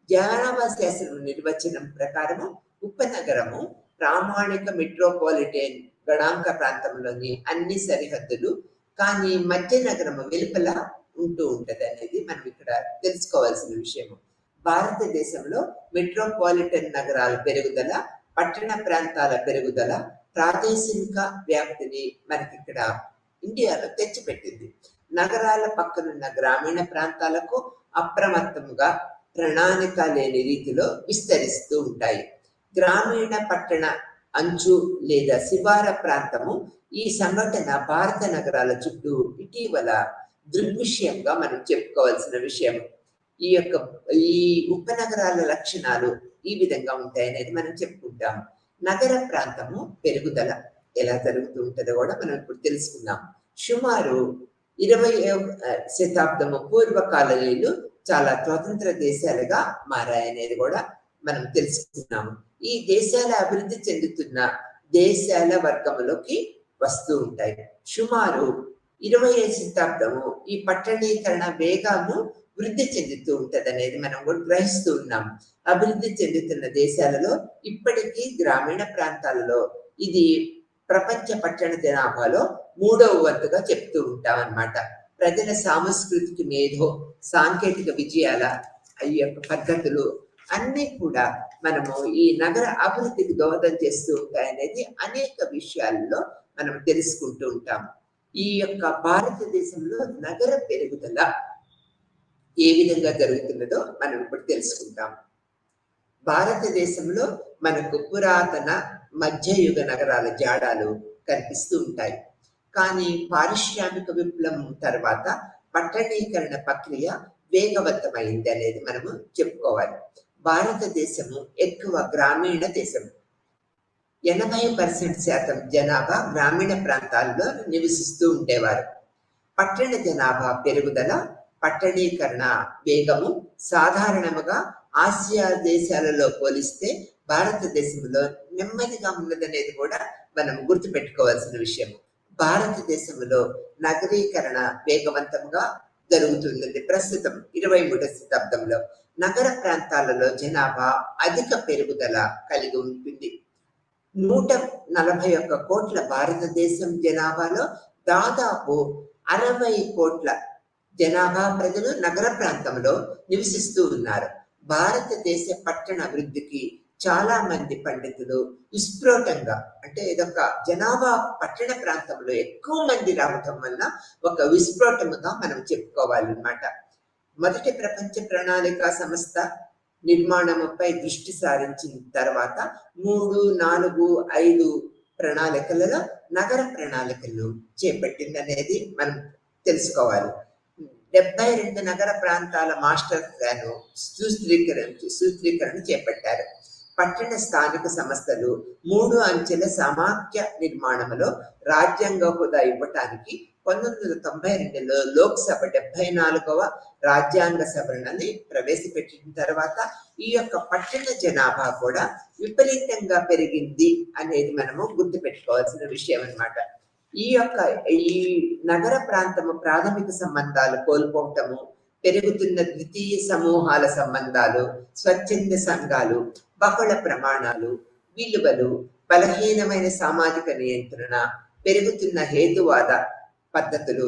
జనాభా శాస్త్రం నిర్వచనం ప్రకారము ఉపనగరము ప్రామాణిక మెట్రోపాలిటన్ గణాంక ప్రాంతంలోని అన్ని సరిహద్దులు, కానీ మధ్య నగరము వెలుపల ఉంటూ ఉంటది అనేది మనం ఇక్కడ తెలుసుకోవాల్సిన విషయము. భారతదేశంలో మెట్రోపాలిటన్ నగరాల పెరుగుదల, పట్టణ ప్రాంతాల పెరుగుదల ప్రాదేశిక వ్యాప్తిని మనకి ఇక్కడ ఇండియాలో తెచ్చిపెట్టింది. నగరాల పక్కనున్న గ్రామీణ ప్రాంతాలకు అప్రమత్తంగా ప్రణాళిక లేని రీతిలో విస్తరిస్తూ ఉంటాయి. గ్రామీణ పట్టణ అంచు లేదా శివార ప్రాంతము ఈ సంఘటన భారత నగరాల చుట్టూ ఇటీవల దృగ్విషయంగా మనం చెప్పుకోవాల్సిన విషయం. ఈ ఉపనగరాల లక్షణాలు ఈ విధంగా ఉంటాయనేది మనం చెప్పుకుంటాము. నగర ప్రాంతము పెరుగుదల ఎలా జరుగుతూ ఉంటుందో కూడా మనం ఇప్పుడు తెలుసుకుందాం. సుమారు 20వ శతాబ్దము పూర్వకాలంలో చాలా స్వతంత్ర దేశాలుగా మారాయనేది కూడా మనం తెలుసుకున్నాము. ఈ దేశాల అభివృద్ధి చెందుతున్న దేశాల వర్గంలోకి వస్తూ ఉంటాయి. సుమారు 20వ శతాబ్దము ఈ పట్టణీకరణ వేగము వృద్ధి చెందుతూ ఉంటది అనేది మనం కూడా గ్రహిస్తూ ఉన్నాం. అభివృద్ధి చెందుతున్న దేశాలలో ఇప్పటికీ గ్రామీణ ప్రాంతాలలో ఇది ప్రపంచ పట్టణ జనాభాలో 3వ వంతుగా చెప్తూ ఉంటాం అన్నమాట. ప్రజల సాంస్కృతిక మేధో, సాంకేతిక విజయాల ఈ యొక్క పద్ధతులు అన్నీ కూడా మనము ఈ నగర అభివృద్ధికి దోహదం చేస్తూ ఉంటాయనేది అనేక విషయాల్లో మనం తెలుసుకుంటూ ఉంటాం. ఈ యొక్క భారతదేశంలో నగర పెరుగుదల ఏ విధంగా జరుగుతున్నదో మనం ఇప్పుడు తెలుసుకుంటాం. భారతదేశంలో మనకు పురాతన మధ్యయుగ నగరాల జాడాలు కనిపిస్తూ ఉంటాయి. కానీ పారిశ్రామిక విప్లవం తర్వాత పట్టణీకరణ ప్రక్రియ వేగవంతమైంది అనేది మనము చెప్పుకోవాలి. భారతదేశము ఎక్కువ గ్రామీణ దేశం. 80% జనాభా గ్రామీణ ప్రాంతాల్లో నివసిస్తూ ఉండేవారు. పట్టణ జనాభా పెరుగుదల పట్టణీకరణ వేగము సాధారణముగా ఆసియా దేశాలలో పోలిస్తే భారతదేశంలో నెమ్మదిగా ఉన్నదనేది కూడా మనం గుర్తుపెట్టుకోవాల్సిన విషయం. భారతదేశంలో నగరీకరణ వేగవంతంగా జరుగుతున్నది. ప్రస్తుతం 21వ శతాబ్దంలో నగర ప్రాంతాలలో జనాభా అధిక పెరుగుదల కలిగి ఉంటుంది. 141 కోట్ల భారతదేశం జనాభాలో దాదాపు 60 కోట్ల జనాభా ప్రజలు నగర ప్రాంతంలో నివసిస్తూ ఉన్నారు. భారతదేశ పట్టణ అభివృద్ధికి చాలా మంది పండితులు విస్ఫోటంగా, అంటే ఇదొక జనాభా పట్టణ ప్రాంతంలో ఎక్కువ మంది రావటం వల్ల ఒక విస్ఫోటముగా మనం చెప్పుకోవాలన్నమాట. మొదటి ప్రపంచ ప్రణాళిక సంస్థ నిర్మాణముపై దృష్టి సారించిన తర్వాత 3, 4, 5 ప్రణాళికలలో నగర ప్రణాళికలు చేపట్టిందనేది మనం తెలుసుకోవాలి. 72 నగర ప్రాంతాల మాస్టర్ ప్లాన్ సూత్రీకరణ చేపట్టారు. పట్టణ స్థానిక సంస్థలు 3 అంచెల సమాఖ్య నిర్మాణంలో రాజ్యాంగ హోదా ఇవ్వటానికి 1992లో లోక్సభ 74వ రాజ్యాంగ సవరణని ప్రవేశపెట్టిన తర్వాత ఈ యొక్క పట్టణ జనాభా కూడా విపరీతంగా పెరిగింది అనేది మనము గుర్తుపెట్టుకోవాల్సిన విషయం అన్నమాట. ఈ నగర ప్రాంతము ప్రాథమిక సంబంధాలు కోల్పోవటము, పెరుగుతున్న ద్వితీయ సమూహాల సంబంధాలు, స్వచ్ఛంద సంఘాలు, బహుళ ప్రమాణాలు, విలువలు, బలహీనమైన సామాజిక నియంత్రణ, పెరుగుతున్న హేతువాద పద్ధతులు,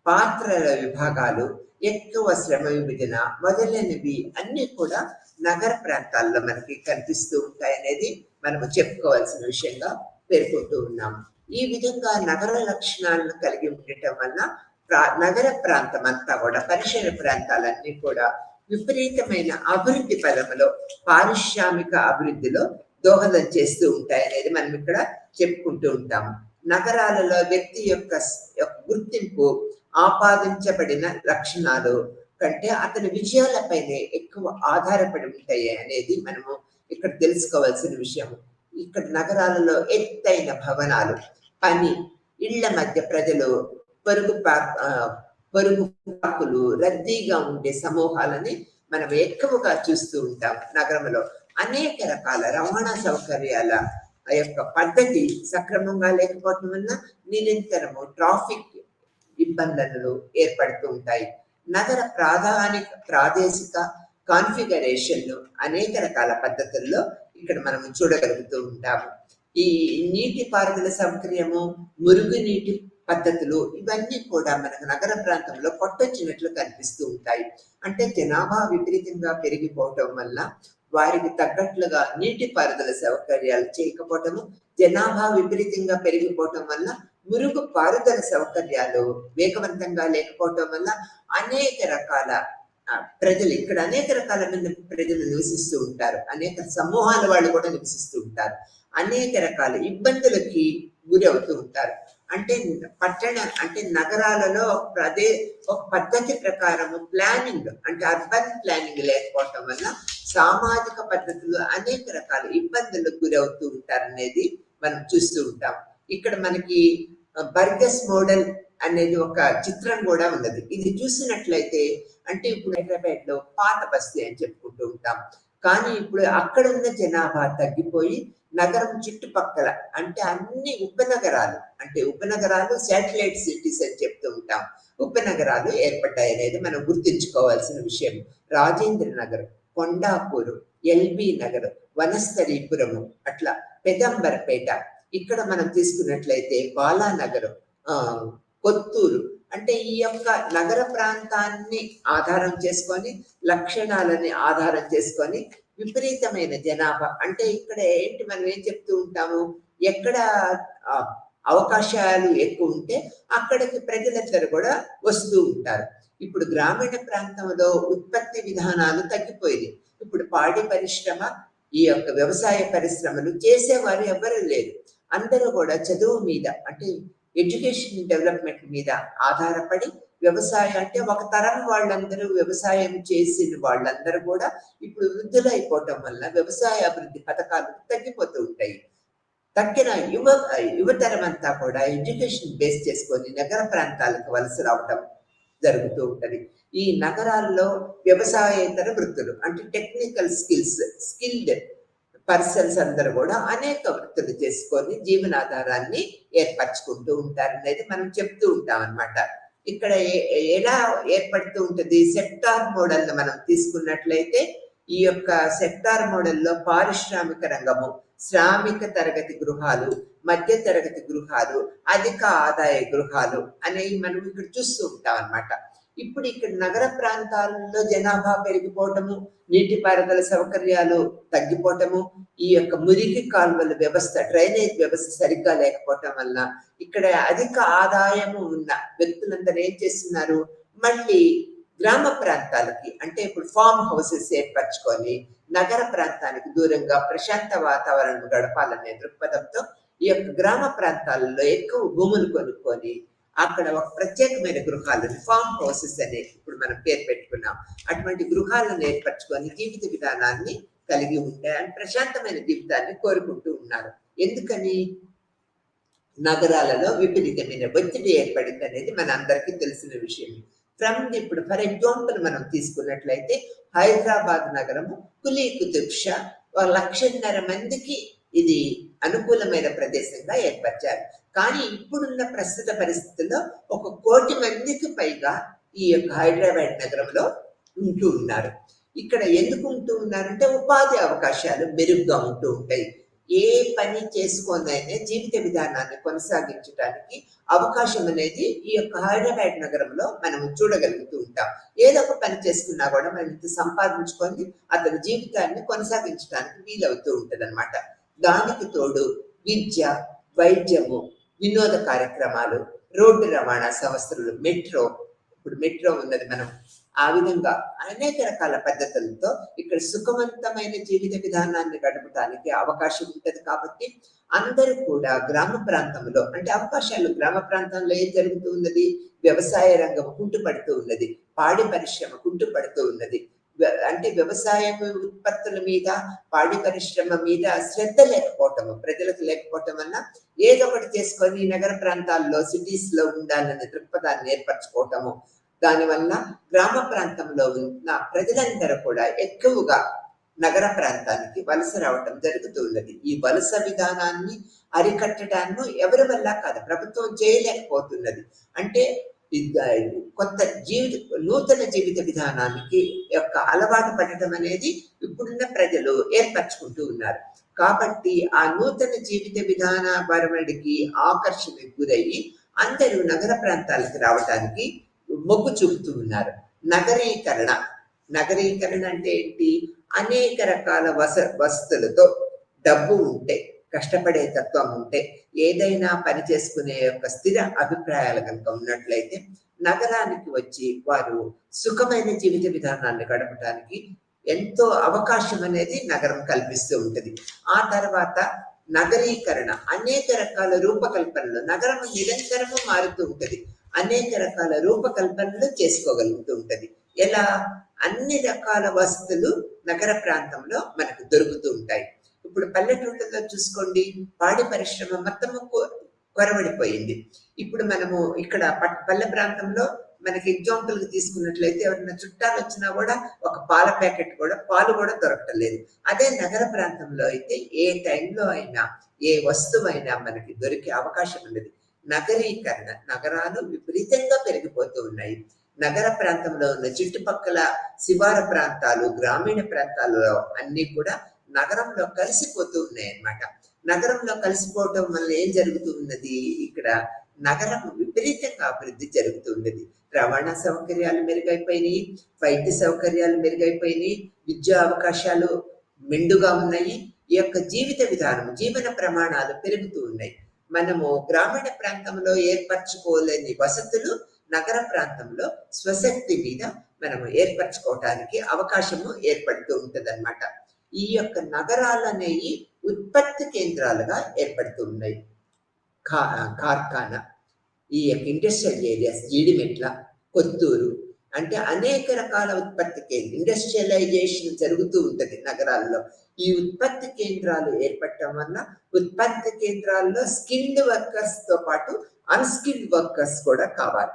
పాత్రల విభాగాలు, ఎక్కువ శ్రమ విభజన మొదలైనవి అన్ని కూడా నగర ప్రాంతాల్లో మనకి కనిపిస్తూ ఉంటాయి అనేది మనము చెప్పుకోవాల్సిన విషయంగా పేర్కొంటూ ఉన్నాము. ఈ విధంగా నగర లక్షణాలను కలిగి ఉండటం వల్ల నగర ప్రాంతం అంతా కూడా, పరిసర ప్రాంతాలన్నీ కూడా విపరీతమైన అభివృద్ధి పదంలో, పారిశ్రామిక అభివృద్ధిలో దోహదం చేస్తూ ఉంటాయి అనేది మనం ఇక్కడ చెప్పుకుంటూ ఉంటాము. నగరాలలో వ్యక్తి యొక్క గుర్తింపు ఆపాదించబడిన లక్షణాలు కంటే అతని విజయాలపైనే ఎక్కువ ఆధారపడి ఉంటాయి అనేది మనము ఇక్కడ తెలుసుకోవాల్సిన విషయం. ఇక్కడ నగరాలలో ఎత్తైన భవనాలు, పని, ఇళ్ల మధ్య ప్రజలు, పొరుగు పార్కులు, రద్దీగా ఉండే సమూహాలని మనం ఎక్కువగా చూస్తూ ఉంటాం. నగరంలో అనేక రకాల రవాణా సౌకర్యాల ఆ యొక్క పద్ధతి సక్రమంగా లేకపోవటం వల్ల నిరంతరము ట్రాఫిక్ ఇబ్బందులు ఏర్పడుతూ ఉంటాయి. నగర ప్రాదేశిక కాన్ఫిగరేషన్ అనేక రకాల పద్ధతుల్లో ఇక్కడ మనం చూడగలుగుతూ ఉంటాము. ఈ నీటి పారుదల సౌకర్యము, మురుగునీటి పద్ధతులు, ఇవన్నీ కూడా మనకు నగర ప్రాంతంలో కొట్టొచ్చినట్లు కనిపిస్తూ ఉంటాయి. అంటే జనాభా విపరీతంగా పెరిగిపోవటం వల్ల వారికి తగ్గట్లుగా నీటి పారుదల సౌకర్యాలు చేయకపోవటము, జనాభా విపరీతంగా పెరిగిపోవటం వల్ల మురుగు పారుదల సౌకర్యాలు వేగవంతంగా లేకపోవటం వల్ల అనేక రకాల ప్రజలు, ఇక్కడ అనేక రకాల మంది ప్రజలు నివసిస్తూ ఉంటారు. అనేక సమూహాల వాళ్ళు కూడా నివసిస్తూ ఉంటారు. అనేక రకాల ఇబ్బందులకి గురి అవుతూ ఉంటారు. అంటే నగరాలలో ఒక పద్ధతి ప్రకారము ప్లానింగ్, అంటే అర్బన్ ప్లానింగ్ లేకపోవటం వల్ల సామాజిక పద్ధతులు అనేక రకాల ఇబ్బందులకు గురి అవుతూ ఉంటారు అనేది మనం చూస్తూ ఉంటాం. ఇక్కడ మనకి బర్గస్ మోడల్ అనేది ఒక చిత్రం కూడా ఉన్నది. ఇది చూసినట్లయితే అంటే ఇప్పుడు హైదరాబాద్ లో పాత బస్తీ అని చెప్పుకుంటూ ఉంటాం. కానీ ఇప్పుడు అక్కడ ఉన్న జనాభా తగ్గిపోయి నగరం చుట్టుపక్కల, అంటే అన్ని ఉపనగరాలు శాటిలైట్ సిటీస్ అని చెప్తూ ఉంటాం. ఉపనగరాలు ఏర్పడ్డాయి అనేది మనం గుర్తుంచుకోవాల్సిన విషయం. రాజేంద్ర నగర్, కొండాపూరు, ఎల్బీ నగర్, వనస్థలీపురము, అట్లా పెదంబరపేట, ఇక్కడ మనం తీసుకున్నట్లయితే బాలానగరం, కొత్తూరు, అంటే ఈ యొక్క నగర ప్రాంతాన్ని ఆధారం చేసుకొని, లక్షణాలని ఆధారం చేసుకొని విపరీతమైన జనాభా, అంటే ఇక్కడ ఏంటి మనం ఏం చెప్తూ ఉంటాము, ఎక్కడ అవకాశాలు ఎక్కువ ఉంటే అక్కడికి ప్రజలందరూ కూడా వస్తూ ఉంటారు. ఇప్పుడు గ్రామీణ ప్రాంతంలో ఉత్పత్తి విధానాలు తగ్గిపోయింది. ఇప్పుడు పాడి పరిశ్రమ, ఈ యొక్క వ్యవసాయ పరిశ్రమలు చేసేవారు ఎవరు లేరు. అందరూ కూడా చదువు మీద, అంటే ఎడ్యుకేషన్ డెవలప్మెంట్ మీద ఆధారపడి వ్యవసాయం, అంటే ఒక తరం వాళ్ళందరూ వ్యవసాయం చేసిన వాళ్ళందరూ కూడా ఇప్పుడు వృద్ధులైపోవటం వల్ల వ్యవసాయ అభివృద్ధి పథకాలు తగ్గిపోతూ ఉంటాయి. తగ్గిన యువతరం అంతా కూడా ఎడ్యుకేషన్ బేస్ చేసుకొని నగర ప్రాంతాలకు వలస రావటం జరుగుతూ ఉంటది. ఈ నగరాల్లో వ్యవసాయేతర వృత్తులు అంటే టెక్నికల్ స్కిల్డ్ పర్సన్స్ అందరూ కూడా అనేక వృత్తులు చేసుకొని జీవనాధారాన్ని ఏర్పరచుకుంటూ ఉంటారు అనేది మనం చెప్తూ ఉంటాం అన్నమాట. ఇక్కడ ఎలా ఏర్పడుతూ ఉంటుంది? సెక్టార్ మోడల్ మనం తీసుకున్నట్లయితే ఈ యొక్క సెక్టార్ మోడల్లో పారిశ్రామిక రంగము, శ్రామిక తరగతి గృహాలు, మధ్య తరగతి గృహాలు, అధిక ఆదాయ గృహాలు అనేవి మనం ఇక్కడ చూస్తూ ఉంటాం అన్నమాట. ఇప్పుడు ఇక్కడ నగర ప్రాంతాలలో జనాభా పెరిగిపోవటము, నీటిపారుదల సౌకర్యాలు తగ్గిపోవటము, ఈ యొక్క మురికి కాలువల వ్యవస్థ, డ్రైనేజ్ వ్యవస్థ సరిగ్గా లేకపోవటం వల్ల ఇక్కడ అధిక ఆదాయము ఉన్న వ్యక్తులందరూ ఏం చేస్తున్నారు? మళ్ళీ గ్రామ ప్రాంతాలకి అంటే ఇప్పుడు ఫామ్ హౌసెస్ ఏర్పరచుకొని నగర ప్రాంతానికి దూరంగా ప్రశాంత వాతావరణం గడపాలనే దృక్పథంతో ఈ యొక్క గ్రామ ప్రాంతాలలో ఎక్కువ భూములు కొనుక్కొని అక్కడ ఒక ప్రత్యేకమైన గృహాలను ఫామ్ హౌసెస్ అనే ఇప్పుడు మనం పేరు పెట్టుకున్నాం, అటువంటి గృహాలను ఏర్పరచుకొని జీవిత విధానాన్ని కలిగి ఉంటే ప్రశాంతమైన జీవితాన్ని కోరుకుంటూ ఉన్నారు. ఎందుకని? నగరాలలో విపరీతమైన ఒత్తిడి ఏర్పడింది అనేది మన అందరికీ తెలిసిన విషయం. ఇప్పుడు ఫర్ ఎగ్జాంపుల్ మనం తీసుకున్నట్లయితే హైదరాబాద్ నగరము కులీ కుతుబ్ షా 1,50,000 మందికి ఇది అనుకూలమైన ప్రదేశంగా ఏర్పరిచారు. కానీ ఇప్పుడున్న ప్రస్తుత పరిస్థితుల్లో 1 కోటి మందికి పైగా ఈ యొక్క హైదరాబాద్ నగరంలో ఉంటూ ఉన్నారు. ఇక్కడ ఎందుకు ఉంటూ ఉన్నారంటే ఉపాధి అవకాశాలు మెరుగ్గా ఉంటూ ఉంటాయి. ఏ పని చేసుకోనైనా జీవిత విధానాన్ని కొనసాగించడానికి అవకాశం అనేది ఈ యొక్క హైదరాబాద్ నగరంలో మనం చూడగలుగుతూ ఉంటాం. ఏదో ఒక పని చేసుకున్నా కూడా మనం ఇంత సంపాదించుకొని అతని జీవితాన్ని కొనసాగించడానికి వీలవుతూ ఉంటుంది అనమాట. దానికి తోడు విద్య, వైద్యము, వినోద కార్యక్రమాలు, రోడ్డు రవాణా సంస్థలు, ఇప్పుడు మెట్రో ఉన్నది. మనం ఆ విధంగా అనేక రకాల పద్ధతులతో ఇక్కడ సుఖవంతమైన జీవిత విధానాన్ని గడపడానికి అవకాశం ఉంటుంది. కాబట్టి అందరూ కూడా గ్రామ ప్రాంతంలో అంటే అవకాశాలు, గ్రామ ప్రాంతంలో ఏం జరుగుతూ ఉన్నది? వ్యవసాయ రంగం కుంటుపడుతూ ఉన్నది, పాడి పరిశ్రమ కుంటుపడుతూ ఉన్నది. అంటే వ్యవసాయ ఉత్పత్తుల మీద, పాడి పరిశ్రమ మీద శ్రద్ధ లేకపోవటము, ప్రజలకు లేకపోవటం వల్ల ఏదో ఒకటి చేసుకొని నగర ప్రాంతాల్లో, సిటీస్ లో ఉండాలనే దృక్పథాన్ని ఏర్పరచుకోవటము, దానివల్ల గ్రామ ప్రాంతంలో ఉన్న ప్రజలందరూ కూడా ఎక్కువగా నగర ప్రాంతానికి వలస రావటం జరుగుతూ ఉన్నది. ఈ వలస విధానాన్ని అరికట్టడాన్ని ఎవరి వల్ల కాదు, ప్రభుత్వం చేయలేకపోతున్నది. అంటే నూతన జీవిత విధానానికి యొక్క అలవాటు పడటం అనేది ఇప్పుడున్న ప్రజలు ఏర్పరచుకుంటూ ఉన్నారు. కాబట్టి ఆ నూతన జీవిత విధాన బరవడికి ఆకర్షణకు గురయ్యి అందరూ నగర ప్రాంతాలకు రావడానికి మొగ్గు చూపుతూ ఉన్నారు. నగరీకరణ అంటే ఏంటి? అనేక రకాల వసతులతో, డబ్బు ఉంటే, కష్టపడే తత్వం ఉంటే, ఏదైనా పని చేసుకునే యొక్క స్థిర అభిప్రాయాలు కనుక ఉన్నట్లయితే నగరానికి వచ్చి వారు సుఖమైన జీవిత విధానాన్ని గడపడానికి ఎంతో అవకాశం అనేది నగరం కల్పిస్తూ ఉంటుంది. ఆ తర్వాత నగరీకరణ అనేక రకాల రూపకల్పనలు, నగరం నిరంతరము మారుతూ ఉంటుంది, అనేక రకాల రూపకల్పనలు చేసుకోగలుగుతూ ఉంటది. ఎలా? అన్ని రకాల వసతులు నగర ప్రాంతంలో మనకు దొరుకుతూ ఉంటాయి. ఇప్పుడు పల్లెటూళ్ళలో చూసుకోండి, పాడి పరిశ్రమ మొత్తము కొరవడిపోయింది. ఇప్పుడు మనము ఇక్కడ పల్లె ప్రాంతంలో మనకి ఎగ్జాంపుల్ కి తీసుకున్నట్లయితే ఎవరైనా చుట్టాలు వచ్చినా కూడా ఒక పాల ప్యాకెట్ కూడా, పాలు కూడా దొరకటం లేదు. అదే నగర ప్రాంతంలో అయితే ఏ టైంలో అయినా ఏ వస్తువైనా మనకి దొరికే అవకాశం ఉన్నది. నగరీకరణ, నగరాలు విపరీతంగా పెరిగిపోతూ ఉన్నాయి. నగర ప్రాంతంలో ఉన్న చుట్టుపక్కల శివార ప్రాంతాలు, గ్రామీణ ప్రాంతాలలో అన్ని కూడా నగరంలో కలిసిపోతూ ఉన్నాయి అన్నమాట. నగరంలో కలిసిపోవటం వల్ల ఏం జరుగుతూ ఉన్నది? ఇక్కడ నగరం విపరీతంగా అభివృద్ధి జరుగుతూ ఉన్నది. రవాణా సౌకర్యాలు మెరుగైపోయినాయి, వైద్య సౌకర్యాలు మెరుగైపోయినాయి, విద్యా అవకాశాలు మెండుగా ఉన్నాయి. ఈ యొక్క జీవిత విధానం, జీవన ప్రమాణాలు పెరుగుతూ ఉన్నాయి. మనము గ్రామీణ ప్రాంతంలో ఏర్పరచుకోలేని వసతులు నగర ప్రాంతంలో స్వశక్తి మీద మనము ఏర్పరచుకోవటానికి అవకాశము ఏర్పడుతూ ఉంటుంది అన్నమాట. ఈ యొక్క నగరాలు అనేవి ఉత్పత్తి కేంద్రాలుగా ఏర్పడుతూ ఉన్నాయి. కార్ఖానా, ఈ యొక్క ఇండస్ట్రియల్ ఏరియాస్, జీడిమెట్ల, కొత్తూరు అంటే అనేక రకాల ఉత్పత్తి కేంద్రం, ఇండస్ట్రియలైజేషన్ జరుగుతూ ఉంటుంది నగరాల్లో. ఈ ఉత్పత్తి కేంద్రాలు ఏర్పడటం వల్ల ఉత్పత్తి కేంద్రాల్లో స్కిల్డ్ వర్కర్స్ తో పాటు అన్స్కిల్డ్ వర్కర్స్ కూడా కావాలి.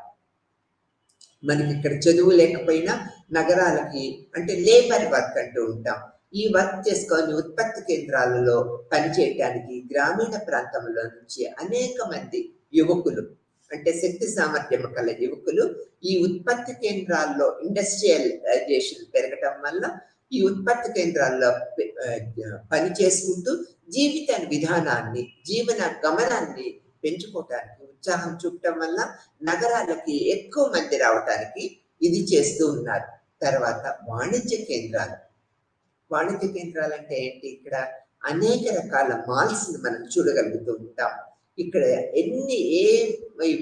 మనకి ఇక్కడ చదువు లేకపోయినా నగరాలకి అంటే లేబర్ వర్క్ అంటూ ఉంటాం. ఈ వర్క్ చేసుకొని ఉత్పత్తి కేంద్రాలలో పనిచేయటానికి గ్రామీణ ప్రాంతంలో నుంచి అనేక మంది యువకులు అంటే శక్తి సామర్థ్యం కల యువకులు ఈ ఉత్పత్తి కేంద్రాల్లో ఇండస్ట్రియలైజేషన్ పెరగటం వల్ల ఈ ఉత్పత్తి కేంద్రాల్లో పని చేసుకుంటూ విధానాన్ని జీవన గమనాన్ని పెంచుకోవటానికి ఉత్సాహం చూపటం వల్ల నగరాలకి ఎక్కువ మంది రావటానికి ఇది చేస్తూ ఉన్నారు. తర్వాత వాణిజ్య కేంద్రాలు అంటే ఏంటి? ఇక్కడ అనేక రకాల మాల్స్ మనం చూడగలుగుతూ ఉంటాం. ఇక్కడ ఏ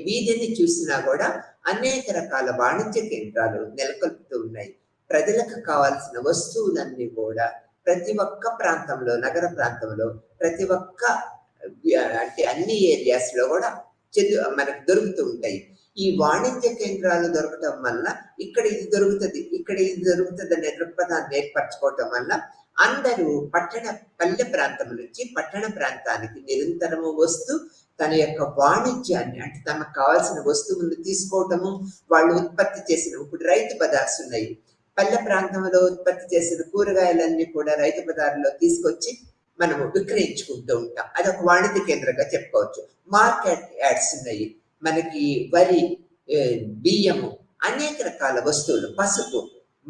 వీధిని చూసినా కూడా అనేక రకాల వాణిజ్య కేంద్రాలు నెలకొల్పుతూ ఉన్నాయి. ప్రజలకు కావాల్సిన వస్తువులన్నీ కూడా ప్రతి ఒక్క ప్రాంతంలో, నగర ప్రాంతంలో ప్రతి ఒక్క అంటే అన్ని ఏరియాస్ లో కూడా మనకు దొరుకుతూ ఉంటాయి. ఈ వాణిజ్య కేంద్రాలు దొరకటం వల్ల ఇక్కడ ఇది దొరుకుతుంది అనే దృక్పథాన్ని ఏర్పరచుకోవటం వల్ల అందరూ పల్లె ప్రాంతం నుంచి పట్టణ ప్రాంతానికి నిరంతరము వస్తూ తన యొక్క వాణిజ్యాన్ని అంటే తమకు కావాల్సిన వస్తువులను తీసుకోవటము, వాళ్ళు ఉత్పత్తి చేసిన ఇప్పుడు రైతు బజార్స్ ఉన్నాయి. పల్లె ప్రాంతంలో ఉత్పత్తి చేసిన కూరగాయలన్నీ కూడా రైతు బజార్లో తీసుకొచ్చి మనము విక్రయించుకుంటూ ఉంటాం. అదొక వాణిజ్య కేంద్రంగా చెప్పుకోవచ్చు. మార్కెట్ యార్డ్స్ ఉన్నాయి. మనకి వరి, బియ్యము, అనేక రకాల వస్తువులు, పసుపు,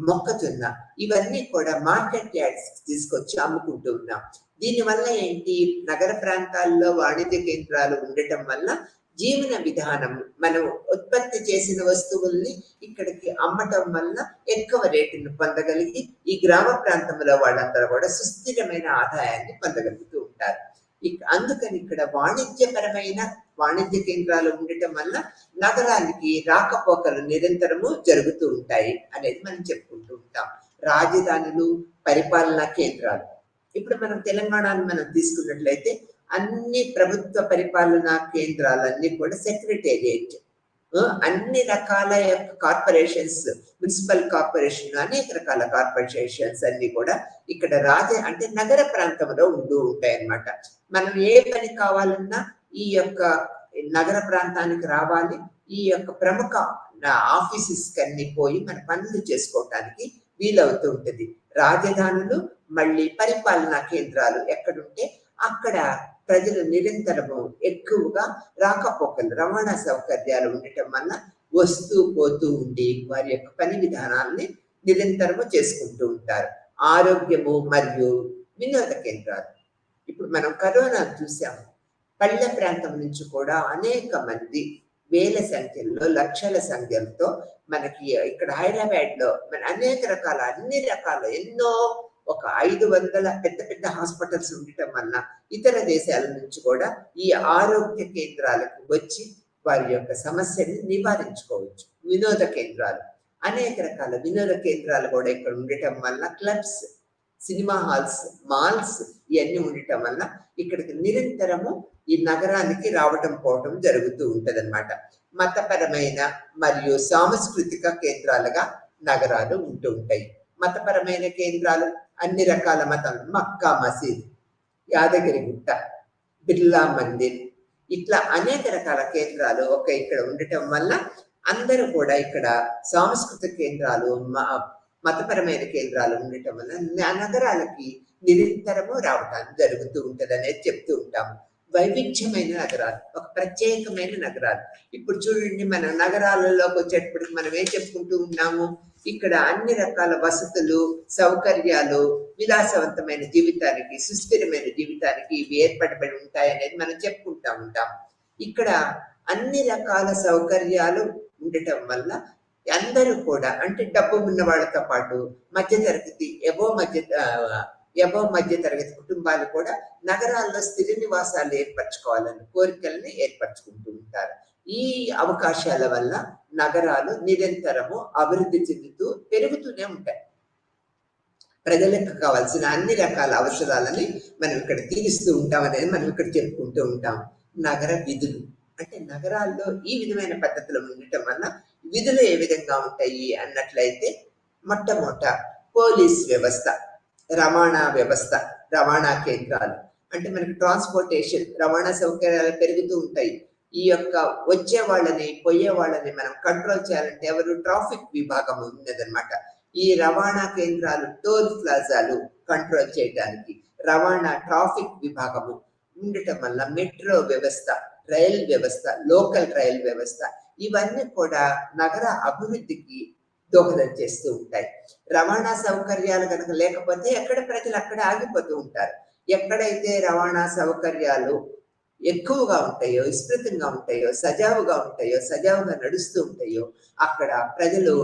మొక్కజొన్న, ఇవన్నీ కూడా మార్కెట్ యార్డ్స్ తీసుకొచ్చి అమ్ముకుంటూ ఉన్నాం. దీనివల్ల ఏంటి? నగర ప్రాంతాల్లో వాణిజ్య కేంద్రాలు ఉండటం వల్ల జీవన విధానం, మనం ఉత్పత్తి చేసిన వస్తువుల్ని ఇక్కడికి అమ్మటం వల్ల ఎక్కువ రేటును పొందగలిగి ఈ గ్రామ ప్రాంతంలో వాళ్ళందరూ కూడా సుస్థిరమైన ఆదాయాన్ని పొందగలుగుతూ ఉంటారు. అందుకని ఇక్కడ వాణిజ్యపరమైన వాణిజ్య కేంద్రాలు ఉండటం వల్ల నగరానికి రాకపోకలు నిరంతరము జరుగుతూ ఉంటాయి అనేది మనం చెప్పుకుంటూ ఉంటాం. రాజధానులు, పరిపాలనా కేంద్రాలు. ఇప్పుడు మనం తెలంగాణను మనం తీసుకున్నట్లయితే అన్ని ప్రభుత్వ పరిపాలనా కేంద్రాలన్నీ కూడా సెక్రటేరియట్, అన్ని రకాల కార్పొరేషన్స్, మున్సిపల్ కార్పొరేషన్, అనేక రకాల కార్పొరేషన్స్ అన్ని కూడా ఇక్కడ అంటే నగర ప్రాంతంలో ఉంటూ ఉంటాయి అన్నమాట. మనం ఏ పని కావాలన్నా ఈ యొక్క నగర ప్రాంతానికి రావాలి. ఈ యొక్క ప్రముఖ ఆఫీసెస్ కన్నీ పోయి మన పనులు చేసుకోవటానికి వీలవుతూ ఉంటుంది. రాజధానులు, మళ్ళీ పరిపాలనా కేంద్రాలు ఎక్కడుంటే అక్కడ ప్రజలు నిరంతరము ఎక్కువగా రాకపోకలు, రవాణా సౌకర్యాలు ఉండటం వల్ల వస్తూ పోతూ ఉండి వారి యొక్క పని విధానాలని నిరంతరము చేసుకుంటూ ఉంటారు. ఆరోగ్యము మరియు వినోద కేంద్రాలు. ఇప్పుడు మనం కరోనా చూసాము. పల్లె ప్రాంతం నుంచి కూడా అనేక మంది వేల సంఖ్యలో, లక్షల సంఖ్యలతో మనకి ఇక్కడ హైదరాబాద్ లో మన అనేక రకాల ఎన్నో ఒక 500 పెద్ద పెద్ద హాస్పిటల్స్ ఉండటం వల్ల ఇతర దేశాల నుంచి కూడా ఈ ఆరోగ్య కేంద్రాలకు వచ్చి వారి యొక్క సమస్యని నివారించుకోవచ్చు. వినోద కేంద్రాలు, అనేక రకాల వినోద కేంద్రాలు కూడా ఇక్కడ ఉండటం వల్ల క్లబ్స్, సినిమా హాల్స్, మాల్స్ ఇవన్నీ ఉండటం వల్ల ఇక్కడికి నిరంతరము ఈ నగరానికి రావటం పోవటం జరుగుతూ ఉంటది అన్నమాట. మతపరమైన మరియు సాంస్కృతిక కేంద్రాలుగా నగరాలు ఉంటూ ఉంటాయి. మతపరమైన కేంద్రాలు అన్ని రకాల మతాలు, మక్కా మసీద్, యాదగిరిగుట్ట, బిర్లా మందిర్, ఇట్లా అనేక రకాల కేంద్రాలు ఇక్కడ ఉండటం వల్ల అందరూ కూడా ఇక్కడ సాంస్కృతిక కేంద్రాలు, మతపరమైన కేంద్రాలు ఉండటం వల్ల నగరాలకి నిరంతరము రావటానికి జరుగుతూ ఉంటది అనేది చెప్తూ ఉంటాము. వైవిధ్యమైన నగరాలు, ఒక ప్రత్యేకమైన నగరాలు. ఇప్పుడు చూడండి, మన నగరాలలోకి వచ్చేటప్పటికి మనం ఏం చెప్పుకుంటూ ఉన్నాము? ఇక్కడ అన్ని రకాల వసతులు, సౌకర్యాలు, విలాసవంతమైన జీవితానికి, సుస్థిరమైన జీవితానికి ఇవి ఏర్పడబడి ఉంటాయి అనేది మనం చెప్పుకుంటా ఉంటాం. ఇక్కడ అన్ని రకాల సౌకర్యాలు ఉండటం వల్ల అందరూ కూడా అంటే డబ్బు ఉన్న వాళ్ళతో పాటు మధ్యతరగతి, ఎబో మధ్య తరగతి కుటుంబాలు కూడా నగరాల్లో స్థిర నివాసాలు ఏర్పరచుకోవాలని కోరికల్ని ఏర్పరచుకుంటూ ఉంటారు. ఈ అవకాశాల వల్ల నగరాలు నిరంతరము అభివృద్ధి చెందుతూ పెరుగుతూనే ఉంటాయి. ప్రజలకు కావాల్సిన అన్ని రకాల అవసరాలని మనం ఇక్కడ తీరుస్తూ ఉంటాం అనేది మనం ఇక్కడ చెప్పుకుంటూ ఉంటాం. నగర విధులు అంటే నగరాల్లో ఈ విధమైన పద్ధతులు ఉండటం వల్ల విధులు ఏ విధంగా ఉంటాయి అన్నట్లయితే, మొట్టమొదట పోలీస్ వ్యవస్థ, రవాణా వ్యవస్థ, రవాణా కేంద్రాలు. అంటే మనకి ట్రాన్స్పోర్టేషన్, రవాణా సౌకర్యాలు పెరుగుతూ ఉంటాయి. ఈ యొక్క వచ్చే వాళ్ళని పోయే వాళ్ళని మనం కంట్రోల్ చేయాలంటే ఎవరు ట్రాఫిక్ విభాగం ఉన్నదన్నమాట. ఈ రవాణా కేంద్రాలు టోల్ ప్లాజాలు కంట్రోల్ చేయడానికి రవాణా ట్రాఫిక్ విభాగము ఉండటం వల్ల మెట్రో వ్యవస్థ, రైల్ వ్యవస్థ, లోకల్ రైల్ వ్యవస్థ ఇవన్నీ కూడా నగర అభివృద్ధికి దోహదం చేస్తూ ఉంటాయి. రవాణా సౌకర్యాలు కనుక లేకపోతే ఎక్కడ ప్రజలు అక్కడ ఆగిపోతూ ఉంటారు. ఎక్కడైతే రవాణా సౌకర్యాలు ఎక్కువగా ఉంటాయో, విస్తృతంగా ఉంటాయో, సజావుగా నడుస్తూ ఉంటాయో అక్కడ ప్రజలు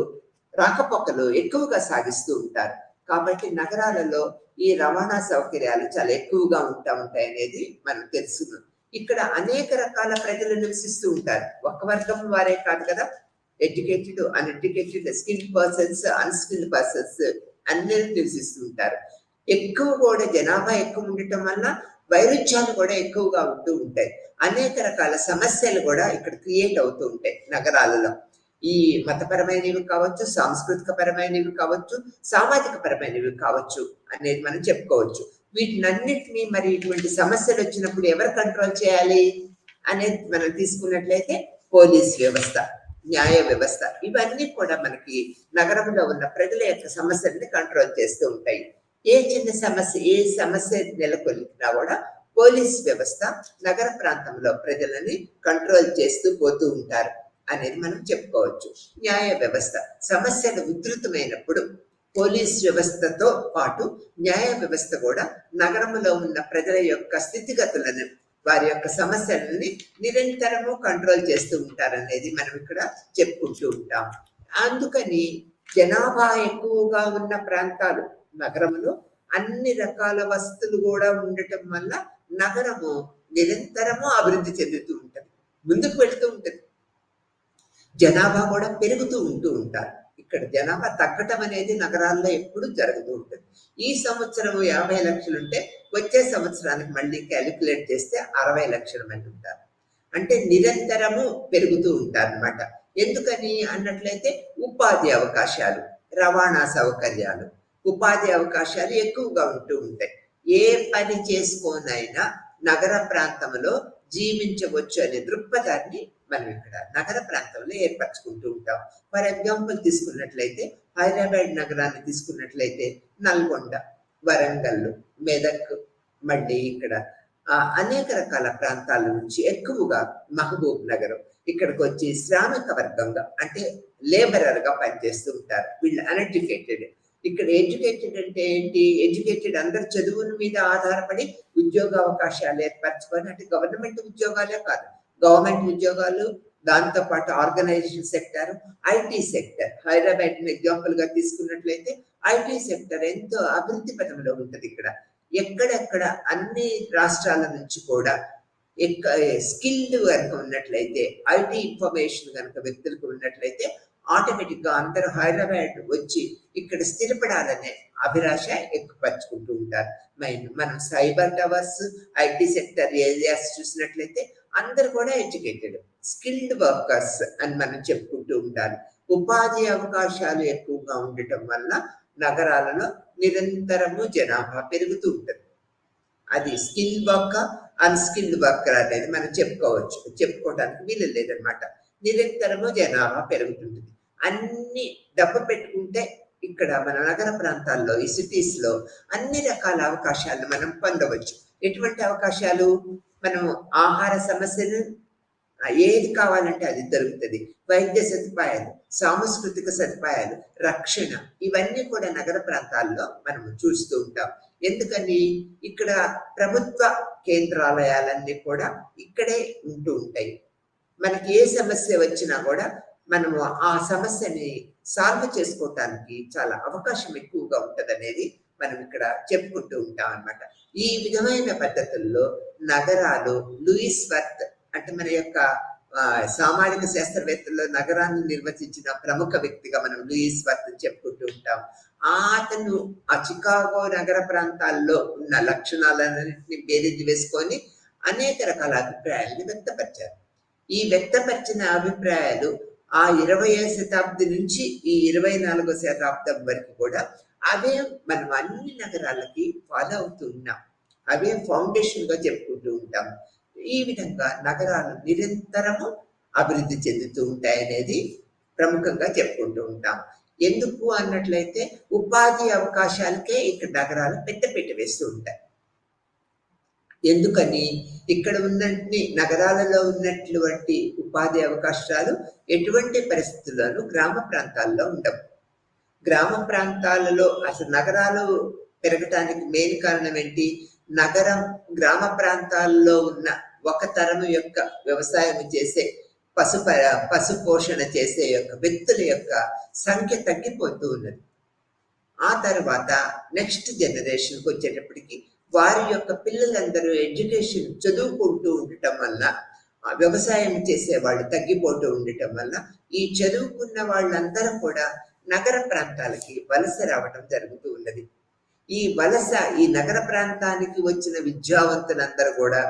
రాకపోకలు ఎక్కువగా సాగిస్తూ ఉంటారు. కాబట్టి నగరాలలో ఈ రవాణా సౌకర్యాలు చాలా ఎక్కువగా ఉంటాయి అనేది మనం తెలుసుకున్నాం. ఇక్కడ అనేక రకాల ప్రజలు నివసిస్తూ ఉంటారు. ఒక వర్గం వారే కాదు కదా, educated, uneducated, skilled persons, unskilled persons అందరూ నివసిస్తూ ఉంటారు. ఎక్కువ కూడా జనాభా ఎక్కువ ఉండటం వల్ల వైరుధ్యాలు కూడా ఎక్కువగా ఉంటూ ఉంటాయి. అనేక రకాల సమస్యలు కూడా ఇక్కడ క్రియేట్ అవుతూ ఉంటాయి నగరాలలో. ఈ మతపరమైనవి కావచ్చు, సాంస్కృతిక పరమైనవి కావచ్చు, సామాజిక పరమైనవి కావచ్చు అనేది మనం చెప్పుకోవచ్చు. వీటినన్నిటినీ మరి ఇటువంటి సమస్యలు వచ్చినప్పుడు ఎవరు కంట్రోల్ చేయాలి అనేది మనం తీసుకున్నట్లయితే పోలీస్ వ్యవస్థ, న్యాయ వ్యవస్థ ఇవన్నీ కూడా మనకి నగరంలో ఉన్న ప్రజల యొక్క సమస్యల్ని కంట్రోల్ చేస్తూ ఉంటాయి. ఏ సమస్య నెలకొల్పినా కూడా పోలీస్ వ్యవస్థ నగర ప్రాంతంలో ప్రజలని కంట్రోల్ చేస్తూ పోతూ ఉంటారు అనేది మనం చెప్పుకోవచ్చు. న్యాయ వ్యవస్థ సమస్యలు ఉధృతమైనప్పుడు పోలీస్ వ్యవస్థతో పాటు న్యాయ వ్యవస్థ కూడా నగరంలో ఉన్న ప్రజల యొక్క స్థితిగతులను, వారి యొక్క సమస్యలని నిరంతరము కంట్రోల్ చేస్తూ ఉంటారనేది మనం ఇక్కడ చెప్పుకుంటూ ఉంటాం. అందుకని జనాభా ఎక్కువగా ఉన్న ప్రాంతాలు నగరంలో అన్ని రకాల వసతులు కూడా ఉండటం వల్ల నగరము నిరంతరము అభివృద్ధి చెందుతూ ఉంటుంది, ముందుకు వెళుతూ ఉంటుంది. జనాభా కూడా పెరుగుతూ ఉంటారు. ఇక్కడ జనాభా తగ్గటం అనేది నగరాల్లో ఎప్పుడు జరుగుతూ ఉంటుంది. ఈ సంవత్సరం 50 లక్షలు ఉంటే వచ్చే సంవత్సరానికి మళ్ళీ క్యాలిక్యులేట్ చేస్తే 60 లక్షల మంది ఉంటారు. అంటే నిరంతరము పెరుగుతూ ఉంటారు అన్నమాట. ఎందుకని అన్నట్లయితే ఉపాధి అవకాశాలు, రవాణా సౌకర్యాలు, ఉపాధి అవకాశాలు ఎక్కువగా ఉంటూ ఉంటాయి. ఏ పని చేసుకోనైనా నగర ప్రాంతంలో జీవించవచ్చు అనే దృక్పథాన్ని మనం ఇక్కడ నగర ప్రాంతంలో ఏర్పరచుకుంటూ ఉంటాం. ఫర్ ఎగ్జాంపుల్ తీసుకున్నట్లయితే హైదరాబాద్ నగరాన్ని తీసుకున్నట్లయితే నల్గొండ, వరంగల్, మెదక్, మళ్ళీ ఇక్కడ అనేక రకాల ప్రాంతాల నుంచి ఎక్కువగా మహబూబ్ నగరం ఇక్కడికి వచ్చి శ్రామిక వర్గంగా అంటే లేబరర్ గా పనిచేస్తూ ఉంటారు. వీళ్ళు అన్ఎడ్యుకేటెడ్. ఇక్కడ ఎడ్యుకేటెడ్ అంటే ఏంటి? ఎడ్యుకేటెడ్ అందరు చదువుల మీద ఆధారపడి ఉద్యోగ అవకాశాలు ఏర్పరచుకొని, అంటే గవర్నమెంట్ ఉద్యోగాలే కాదు, గవర్నమెంట్ ఉద్యోగాలు, దాంతో పాటు organisation sector, IT sector. Hyderabad example గా తీసుకున్నట్లయితే ఐటీ సెక్టర్ ఎంతో అభివృద్ధి పథంలో ఉంటుంది. ఇక్కడ ఎక్కడెక్కడ అన్ని రాష్ట్రాల నుంచి కూడా స్కిల్డ్ కనుక ఉన్నట్లయితే, ఐటీ ఇన్ఫర్మేషన్ కనుక వ్యక్తులకు ఉన్నట్లయితే ఆటోమేటిక్ గా అందరూ హైదరాబాద్ వచ్చి ఇక్కడ స్థిరపడాలనే అభిలాష ఎక్కుపరుచుకుంటూ ఉంటారు. మనం cyber towers, IT sector areas చూసినట్లయితే అందరు కూడా ఎడ్యుకేటెడ్, స్కిల్డ్ వర్కర్స్ అని మనం చెప్పుకుంటూ ఉంటారు. ఉపాధి అవకాశాలు ఎక్కువగా ఉండటం వల్ల నగరాలలో నిరంతరము జనాభా పెరుగుతూ ఉంటుంది. అది స్కిల్ వర్కర్, అన్స్కిల్డ్ వర్కర్ అనేది మనం చెప్పుకోవడానికి వీలు లేదనమాట. నిరంతరము జనాభా పెరుగుతుంటుంది. అన్ని డబ్బు పెట్టుకుంటే ఇక్కడ మన నగర ప్రాంతాల్లో, ఈ సిటీస్ లో అన్ని రకాల అవకాశాలను మనం పొందవచ్చు. ఎటువంటి అవకాశాలు? మనం ఆహార సమస్యలు ఏది కావాలంటే అది దొరుకుతుంది. వైద్య సదుపాయాలు, సాంస్కృతిక సదుపాయాలు, రక్షణ ఇవన్నీ కూడా నగర ప్రాంతాల్లో మనం చూస్తూ ఉంటాం. ఎందుకని? ఇక్కడ ప్రభుత్వ కేంద్రాలయాలన్నీ కూడా ఇక్కడే ఉంటూ ఉంటాయి. మనకి ఏ సమస్య వచ్చినా కూడా మనము ఆ సమస్యని సాల్వ్ చేసుకోవటానికి చాలా అవకాశం ఎక్కువగా ఉంటది అనేది మనం ఇక్కడ చెప్పుకుంటూ ఉంటాం అన్నమాట. ఈ విధమైన పద్ధతుల్లో నగరాలు లూయిస్ వర్త్ అంటే మన యొక్క సామాజిక శాస్త్రవేత్తల్లో నగరాన్ని నిర్వచించిన ప్రముఖ వ్యక్తిగా మనం లూయిస్ వర్త్ చెప్పుకుంటూ ఉంటాం. అతను ఆ చికాగో నగర ప్రాంతాల్లో ఉన్న లక్షణాలన్నింటినీ బేరీజు వేసుకొని అనేక రకాల అభిప్రాయాలను వ్యక్తపరిచారు. ఈ వ్యక్తపరిచిన అభిప్రాయాలు ఆ 20వ శతాబ్ది నుంచి ఈ 24వ శతాబ్దం వరకు కూడా అవే మనం అన్ని నగరాలకి ఫాలో అవుతూ ఉన్నాం. అవే ఫౌండేషన్ గా చెప్పుకుంటూ ఉంటాం. ఈ విధంగా నగరాలు నిరంతరము అభివృద్ధి చెందుతూ ఉంటాయనేది ప్రముఖంగా చెప్పుకుంటూ ఉంటాం. ఎందుకు అన్నట్లయితే ఉపాధి అవకాశాలకే ఇక్కడ నగరాలు పెద్దపీట వేస్తూ ఉంటాయి. ఎందుకని ఇక్కడ ఉన్నన్ని నగరాలలో ఉన్నటువంటి ఉపాధి అవకాశాలు ఎటువంటి పరిస్థితుల్లోనూ గ్రామ ప్రాంతాల్లో ఉండవు. గ్రామ ప్రాంతాలలో అసలు నగరాలు పెరగటానికి మెయిన్ కారణం ఏంటి? గ్రామ ప్రాంతాల్లో ఉన్న ఒక తరం యొక్క వ్యవసాయం చేసే పశు పోషణ చేసే యొక్క వ్యక్తుల యొక్క సంఖ్య తగ్గిపోతూ ఉన్నది. ఆ తర్వాత నెక్స్ట్ జనరేషన్కి వచ్చేటప్పటికి వారి యొక్క పిల్లలందరూ ఎడ్యుకేషన్ చదువుకుంటూ ఉండటం వల్ల, వ్యవసాయం చేసే వాళ్ళు తగ్గిపోతూ ఉండటం వల్ల ఈ చదువుకున్న వాళ్ళందరూ కూడా నగర ప్రాంతాలకి వలస రావటం జరుగుతూ ఉన్నది. ఈ నగర ప్రాంతానికి వచ్చిన విద్యావంతులందరూ కూడా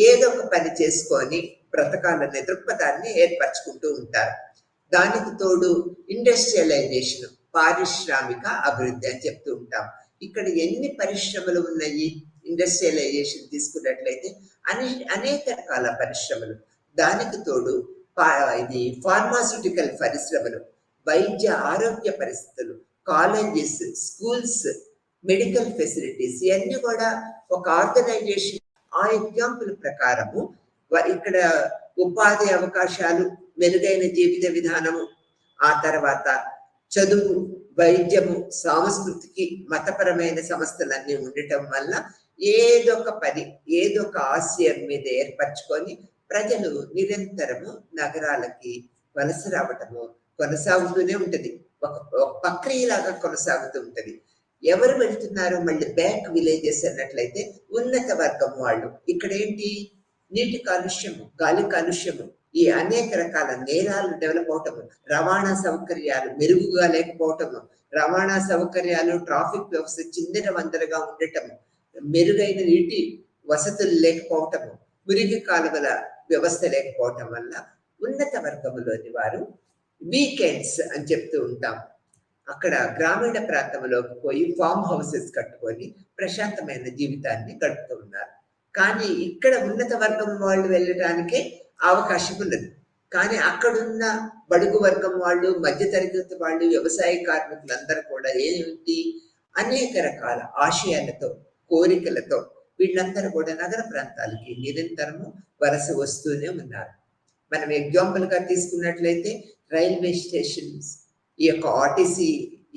ఏదో ఒక పని చేసుకొని బ్రతకాలనే దృక్పథాన్ని ఏర్పరచుకుంటూ ఉంటారు. దానికి తోడు ఇండస్ట్రియలైజేషన్, పారిశ్రామిక అభివృద్ధి అని చెప్తూ ఉంటాం. ఇక్కడ ఎన్ని పరిశ్రమలు ఉన్నాయి? ఇండస్ట్రియలైజేషన్ తీసుకున్నట్లయితే అనేక రకాల పరిశ్రమలు, దానికి తోడు ఫార్మాస్యూటికల్ పరిశ్రమలు, వైద్య ఆరోగ్య పరిస్థితులు, కాలేజెస్, స్కూల్స్, మెడికల్ ఫెసిలిటీస్ ఇవన్నీ కూడా ఒక ఆర్గనైజేషన్. ఆ ఎగ్జాంపుల్ ప్రకారము ఇక్కడ ఉపాధి అవకాశాలు, మెరుగైన జీవిత విధానము, ఆ తర్వాత చదువు, వైద్యము, సాంస్కృతికి, మతపరమైన సంస్థలన్నీ ఉండటం వల్ల ఏదొక పని, ఏదొక ఆశయం మీద ఏర్పరచుకొని ప్రజలు నిరంతరము నగరాలకి వలస రావటము కొనసాగుతూనే ఉంటది. ఒక ప్రక్రియలాగా కొనసాగుతూ ఉంటది. ఎవరు వెళ్తున్నారు? మళ్ళీ బ్యాక్ విలేజెస్ అన్నట్లయితే ఉన్నత వర్గం వాళ్ళు. ఇక్కడ ఏంటి? నీటి కాలుష్యము, గాలి కాలుష్యము, ఈ అనేక రకాల నేరాలు డెవలప్ అవటము, రవాణా సౌకర్యాలు మెరుగుగా లేకపోవటము, రవాణా సౌకర్యాలు, ట్రాఫిక్ వ్యవస్థ చిందర వందరగా ఉండటము, మెరుగైన నీటి వసతులు లేకపోవటము, మురికి కాలువల వ్యవస్థ లేకపోవటం వల్ల ఉన్నత వర్గంలోని వారు వీకెండ్స్ అని చెప్తూ ఉంటాం, అక్కడ గ్రామీణ ప్రాంతంలోకి పోయి ఫామ్ హౌసెస్ కట్టుకొని ప్రశాంతమైన జీవితాన్ని గడుపుతూ ఉన్నారు. కానీ ఇక్కడ ఉన్నత వర్గం వాళ్ళు వెళ్ళటానికే అవకాశం ఉన్నది. కానీ అక్కడున్న బడుగు వర్గం వాళ్ళు, మధ్యతరగతి వాళ్ళు, వ్యవసాయ కార్మికులందరూ కూడా ఏంటి, అనేక రకాల ఆశయాలతో, కోరికలతో వీళ్ళందరూ కూడా నగర ప్రాంతాలకి నిరంతరము వలస వస్తూనే ఉన్నారు. మనం ఎగ్జాంపుల్ గా తీసుకున్నట్లయితే రైల్వే స్టేషన్స్, ఈ యొక్క ఆర్టీసీ,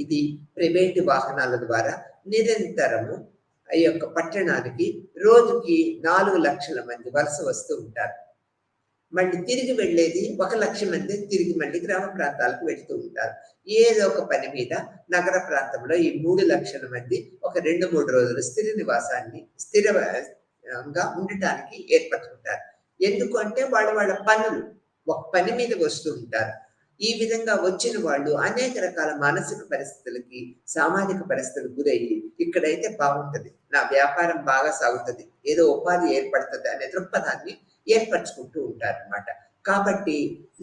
ఇది ప్రైవేటు వాహనాల ద్వారా నిరంతరము ఈ యొక్క పట్టణానికి రోజుకి 4 లక్షల మంది వలస వస్తూ ఉంటారు. మళ్ళీ తిరిగి వెళ్ళేది 1 లక్ష మంది తిరిగి మళ్ళీ గ్రామ ప్రాంతాలకు వెళ్తూ ఉంటారు. ఏదో ఒక పని మీద నగర ప్రాంతంలో ఈ 3 లక్షల మంది ఒక 2-3 రోజులు స్థిరంగా ఉండటానికి ఏర్పడుతుంటారు. ఎందుకు అంటే వాళ్ళ పనులు ఒక పని మీద వస్తూ ఉంటారు. ఈ విధంగా వచ్చిన వాళ్ళు అనేక రకాల మానసిక పరిస్థితులకి, సామాజిక పరిస్థితులకు గురయ్యి ఇక్కడైతే బాగుంటది, నా వ్యాపారం బాగా సాగుతుంది, ఏదో ఉపాధి ఏర్పడుతుంది అనే దృక్పథాన్ని ఏర్పరచుకుంటూ ఉంటారు అన్నమాట. కాబట్టి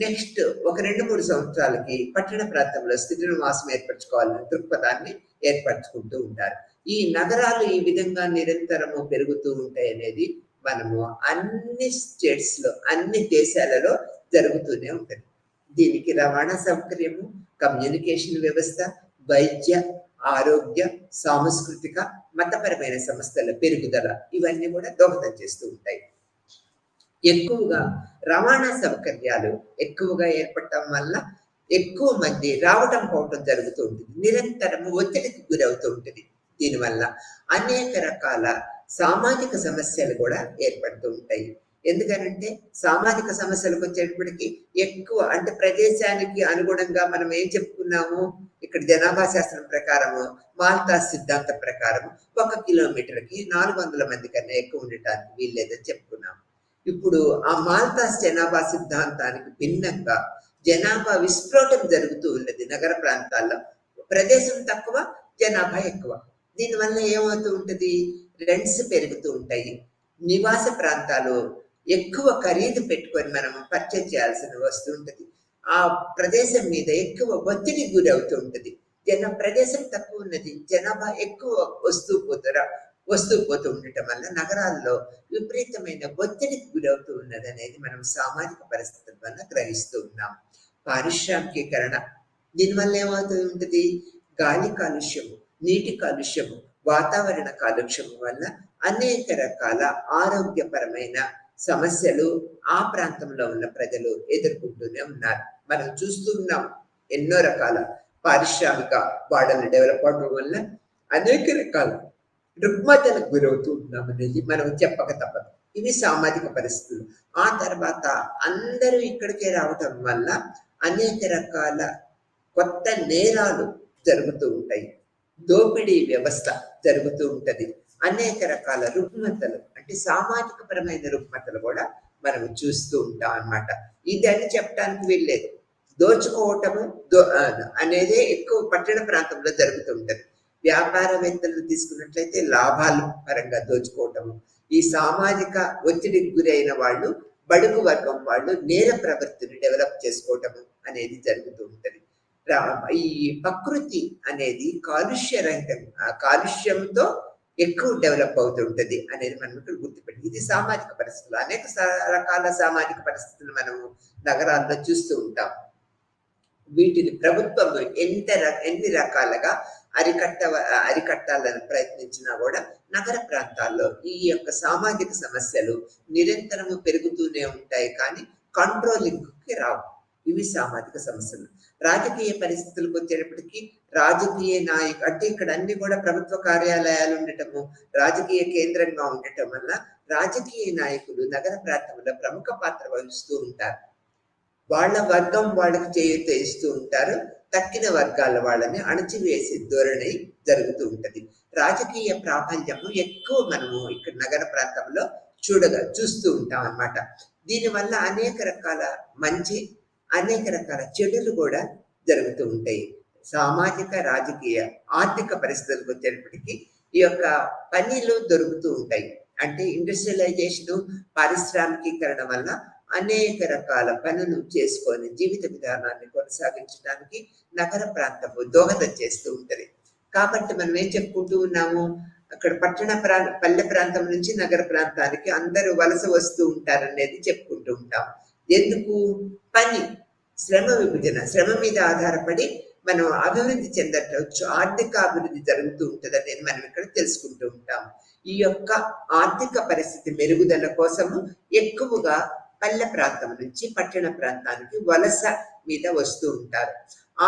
నెక్స్ట్ ఒక 2-3 సంవత్సరాలకి పట్టణ ప్రాంతంలో స్థిర నివాసం ఏర్పరచుకోవాలనే దృక్పథాన్ని ఏర్పరచుకుంటూ ఉంటారు. ఈ నగరాలు ఈ విధంగా నిరంతరము పెరుగుతూ ఉంటాయి అనేది మనము అన్ని స్టేట్స్ లో, అన్ని దేశాలలో జరుగుతూనే ఉంటుంది. దీనికి రవాణా సౌకర్యము, కమ్యూనికేషన్ వ్యవస్థ, వైద్య, ఆరోగ్య, సాంస్కృతిక, మతపరమైన సంస్థల పెరుగుదల ఇవన్నీ కూడా దోహదం చేస్తూ ఉంటాయి. ఎక్కువగా రవాణా సౌకర్యాలు ఎక్కువగా ఏర్పడటం వల్ల ఎక్కువ మంది రావటం పోవటం జరుగుతూ ఉంటుంది. నిరంతరము ఒత్తిడికి గురవుతూ ఉంటుంది. దీనివల్ల అనేక రకాల సామాజిక సమస్యలు కూడా ఏర్పడుతూ ఉంటాయి. ఎందుకనంటే సామాజిక సమస్యలకు వచ్చేటప్పటికి ఎక్కువ అంటే ప్రదేశానికి అనుగుణంగా మనం ఏం చెప్పుకున్నాము, ఇక్కడ జనాభా శాస్త్రం ప్రకారము, మాల్తా సిద్ధాంతం ప్రకారం 1 కిలోమీటర్కి 400 మంది కన్నా ఎక్కువ ఉండటానికి వీల్లేదని చెప్పుకున్నాము. ఇప్పుడు ఆ మాల్తాస్ జనాభా సిద్ధాంతానికి భిన్నంగా జనాభా విస్ఫోటం జరుగుతూ ఉన్నది. నగర ప్రాంతాల్లో ప్రదేశం తక్కువ, జనాభా ఎక్కువ. దీనివల్ల ఏమవుతూ ఉంటుంది, రెంట్స్ పెరుగుతూ ఉంటాయి. నివాస ప్రాంతాలు ఎక్కువ ఖరీదు పెట్టుకొని మనం పర్చేజ్ చేయాల్సిన వస్తూ ఉంటుంది. ఆ ప్రదేశం మీద ఎక్కువ ఒత్తిడి గురవుతూ ఉంటుంది. ప్రదేశం తక్కువ ఉన్నది, జనాభా ఎక్కువ వస్తూ వస్తూ పోతూ ఉండటం వల్ల నగరాల్లో విపరీతమైన ఒత్తిడికి గురవుతూ ఉన్నదనేది మనం సామాజిక పరిస్థితుల వల్ల గ్రహిస్తూ ఉన్నాం. పారిశ్రామికీకరణ దీనివల్ల ఏమవుతూ ఉంటుంది? గాలి కాలుష్యము, నీటి కాలుష్యము, వాతావరణ కాలుష్యము వల్ల అనేక రకాల ఆరోగ్యపరమైన సమస్యలు ఆ ప్రాంతంలో ఉన్న ప్రజలు ఎదుర్కొంటూనే ఉన్నారు. మనం చూస్తూ ఉన్నాం ఎన్నో రకాల పారిశ్రామిక వాడలు డెవలప్ అవడం వల్ల అనేక రకాల రుగ్మతలకు గురవుతూ ఉన్నాం అనేది మనం చెప్పక తప్పదు. ఇవి సామాజిక పరిస్థితులు. ఆ తర్వాత అందరూ ఇక్కడికే రావటం వల్ల అనేక రకాల కొత్త నేరాలు జరుగుతూ ఉంటాయి. దోపిడీ వ్యవస్థ జరుగుతూ ఉంటది. అనేక రకాల రుగ్మతలు అంటే సామాజిక పరమైన రుగ్మతలు కూడా మనం చూస్తూ ఉంటాం అన్నమాట. ఇది అని చెప్పడానికి వీల్లేదు. దోచుకోవటము అనేది ఎక్కువ పట్టణ ప్రాంతంలో జరుగుతూ ఉంటది. వ్యాపారవేత్తలు తీసుకున్నట్లయితే లాభాల పరంగా దోచుకోవటము, ఈ సామాజిక ఒత్తిడికి గురైన వాళ్ళు, బడుగు వర్గం వాళ్ళు నేర ప్రవృత్తిని డెవలప్ చేసుకోవటము అనేది జరుగుతూ ఉంటది. ఈ ప్రకృతి అనేది కాలుష్యంతో ఎక్కువ డెవలప్ అవుతుంటది అనేది మనం ఇక్కడ గుర్తుపెట్టి, ఇది సామాజిక పరిస్థితులు. అనేక రకాల సామాజిక పరిస్థితులు మనము నగరాల్లో చూస్తూ ఉంటాం. వీటిని ప్రభుత్వం ఎన్ని రకాలుగా అరికట్టాలని ప్రయత్నించినా కూడా నగర ప్రాంతాల్లో ఈ యొక్క సామాజిక సమస్యలు నిరంతరము పెరుగుతూనే ఉంటాయి, కానీ కంట్రోలింగ్కి రావు. ఇవి సామాజిక సమస్యలు. రాజకీయ పరిస్థితులకు వచ్చేటప్పటికీ రాజకీయ అంటే ఇక్కడ అన్ని కూడా ప్రభుత్వ కార్యాలయాలు ఉండటము, రాజకీయ కేంద్రంగా ఉండటం వల్ల రాజకీయ నాయకులు నగర ప్రాంతంలో ప్రముఖ పాత్ర వహిస్తూ ఉంటారు. వాళ్ళ వర్గం వాళ్ళకి చేయూత ఇస్తూ ఉంటారు, తక్కిన వర్గాల వాళ్ళని అణచివేసే ధోరణి జరుగుతూ ఉంటది. రాజకీయ ప్రాబల్యము ఎక్కువ మనము ఇక్కడ నగర ప్రాంతంలో చూస్తూ ఉంటాం అన్నమాట. దీనివల్ల అనేక రకాల మంచి, అనేక రకాల చెడులు కూడా జరుగుతూ ఉంటాయి. సామాజిక, రాజకీయ, ఆర్థిక పరిస్థితులకు వచ్చేటప్పటికీ ఈ యొక్క పనిలు దొరుకుతూ ఉంటాయి. అంటే ఇండస్ట్రియలైజేషన్, పారిశ్రామికీకరణ వల్ల అనేక రకాల పనులు చేసుకొని జీవిత విధానాన్ని కొనసాగించడానికి నగర ప్రాంతము దోహదం చేస్తూ ఉంటది. కాబట్టి మనం ఏం చెప్పుకుంటూ ఉన్నాము, అక్కడ పల్లె ప్రాంతం నుంచి నగర ప్రాంతానికి అందరూ వలస వస్తూ ఉంటారనేది చెప్పుకుంటూ ఉంటాం. ఎందుకు? పని, శ్రమ విభజన, శ్రమ మీద ఆధారపడి మనం అభివృద్ధి చెందవచ్చు, ఆర్థిక అభివృద్ధి జరుగుతూ ఉంటుంది అనేది మనం ఇక్కడ తెలుసుకుంటూ ఉంటాం. ఈ యొక్క ఆర్థిక పరిస్థితి మెరుగుదల కోసము ఎక్కువగా పల్లె ప్రాంతం నుంచి పట్టణ ప్రాంతానికి వలస మీద వస్తూ ఉంటారు.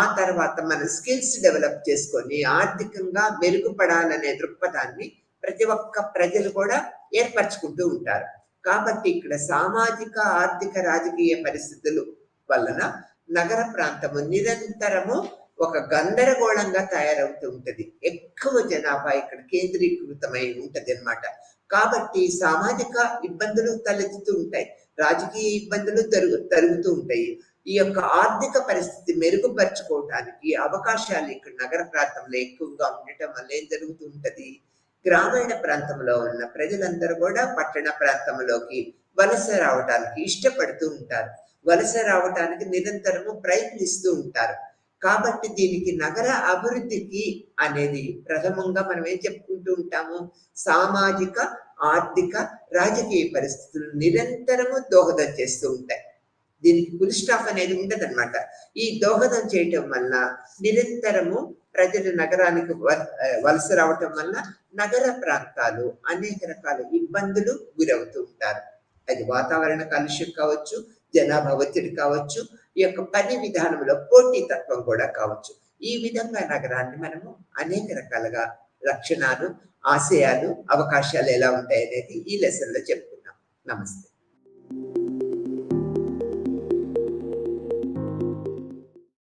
ఆ తర్వాత మన స్కిల్స్ డెవలప్ చేసుకొని ఆర్థికంగా మెరుగుపడాలనే దృక్పథాన్ని ప్రతి ఒక్క ప్రజలు కూడా ఏర్పరచుకుంటూ ఉంటారు. కాబట్టి ఇక్కడ సామాజిక, ఆర్థిక, రాజకీయ పరిస్థితులు వలన నగర ప్రాంతము నిరంతరము ఒక గందరగోళంగా తయారవుతూ ఉంటది. ఎక్కువ జనాభా ఇక్కడ కేంద్రీకృతమై ఉంటది అన్నమాట. కాబట్టి సామాజిక ఇబ్బందులు తలెత్తుతూ ఉంటాయి, రాజకీయ ఇబ్బందులు జరుగుతూ ఉంటాయి. ఈ యొక్క ఆర్థిక పరిస్థితి మెరుగుపరచుకోవడానికి అవకాశాలు ఇక్కడ నగర ప్రాంతంలో ఎక్కువగా ఉండటం వల్ల ఏం జరుగుతూ ఉంటది, గ్రామీణ ప్రాంతంలో ఉన్న ప్రజలందరూ కూడా పట్టణ ప్రాంతంలోకి వలస రావడానికి ఇష్టపడుతూ ఉంటారు, వలస రావడానికి నిరంతరము ప్రయత్నిస్తూ ఉంటారు. కాబట్టి దీనికి నగర అభివృద్ధికి అనేది ప్రథమంగా మనం ఏం చెప్పుకుంటూ ఉంటాము, సామాజిక, ఆర్థిక, రాజకీయ పరిస్థితులు నిరంతరము దోహదం చేస్తూ ఉంటాయి. దీనికి ఫుల్ స్టాప్ అనేది ఉండదన్నమాట. ఈ దోహదం చేయటం వల్ల నిరంతరము ప్రజలు నగరానికి వలస రావటం వల్ల నగర ప్రాంతాలు అనేక రకాల ఇబ్బందులు గురవుతూ ఉంటారు. అది వాతావరణ కాలుష్యం కావచ్చు, జనాభా ఒత్తిడి కావచ్చు, ఈ యొక్క పని విధానంలో పోటీతత్వం కూడా కావచ్చు. ఈ విధంగా నగరాన్ని మనము అనేక రకాలుగా లక్షణాలు, ఆశయాలు, అవకాశాలు ఎలా ఉంటాయి అనేది ఈ లెసన్లో చెప్పుకున్నాం. నమస్తే.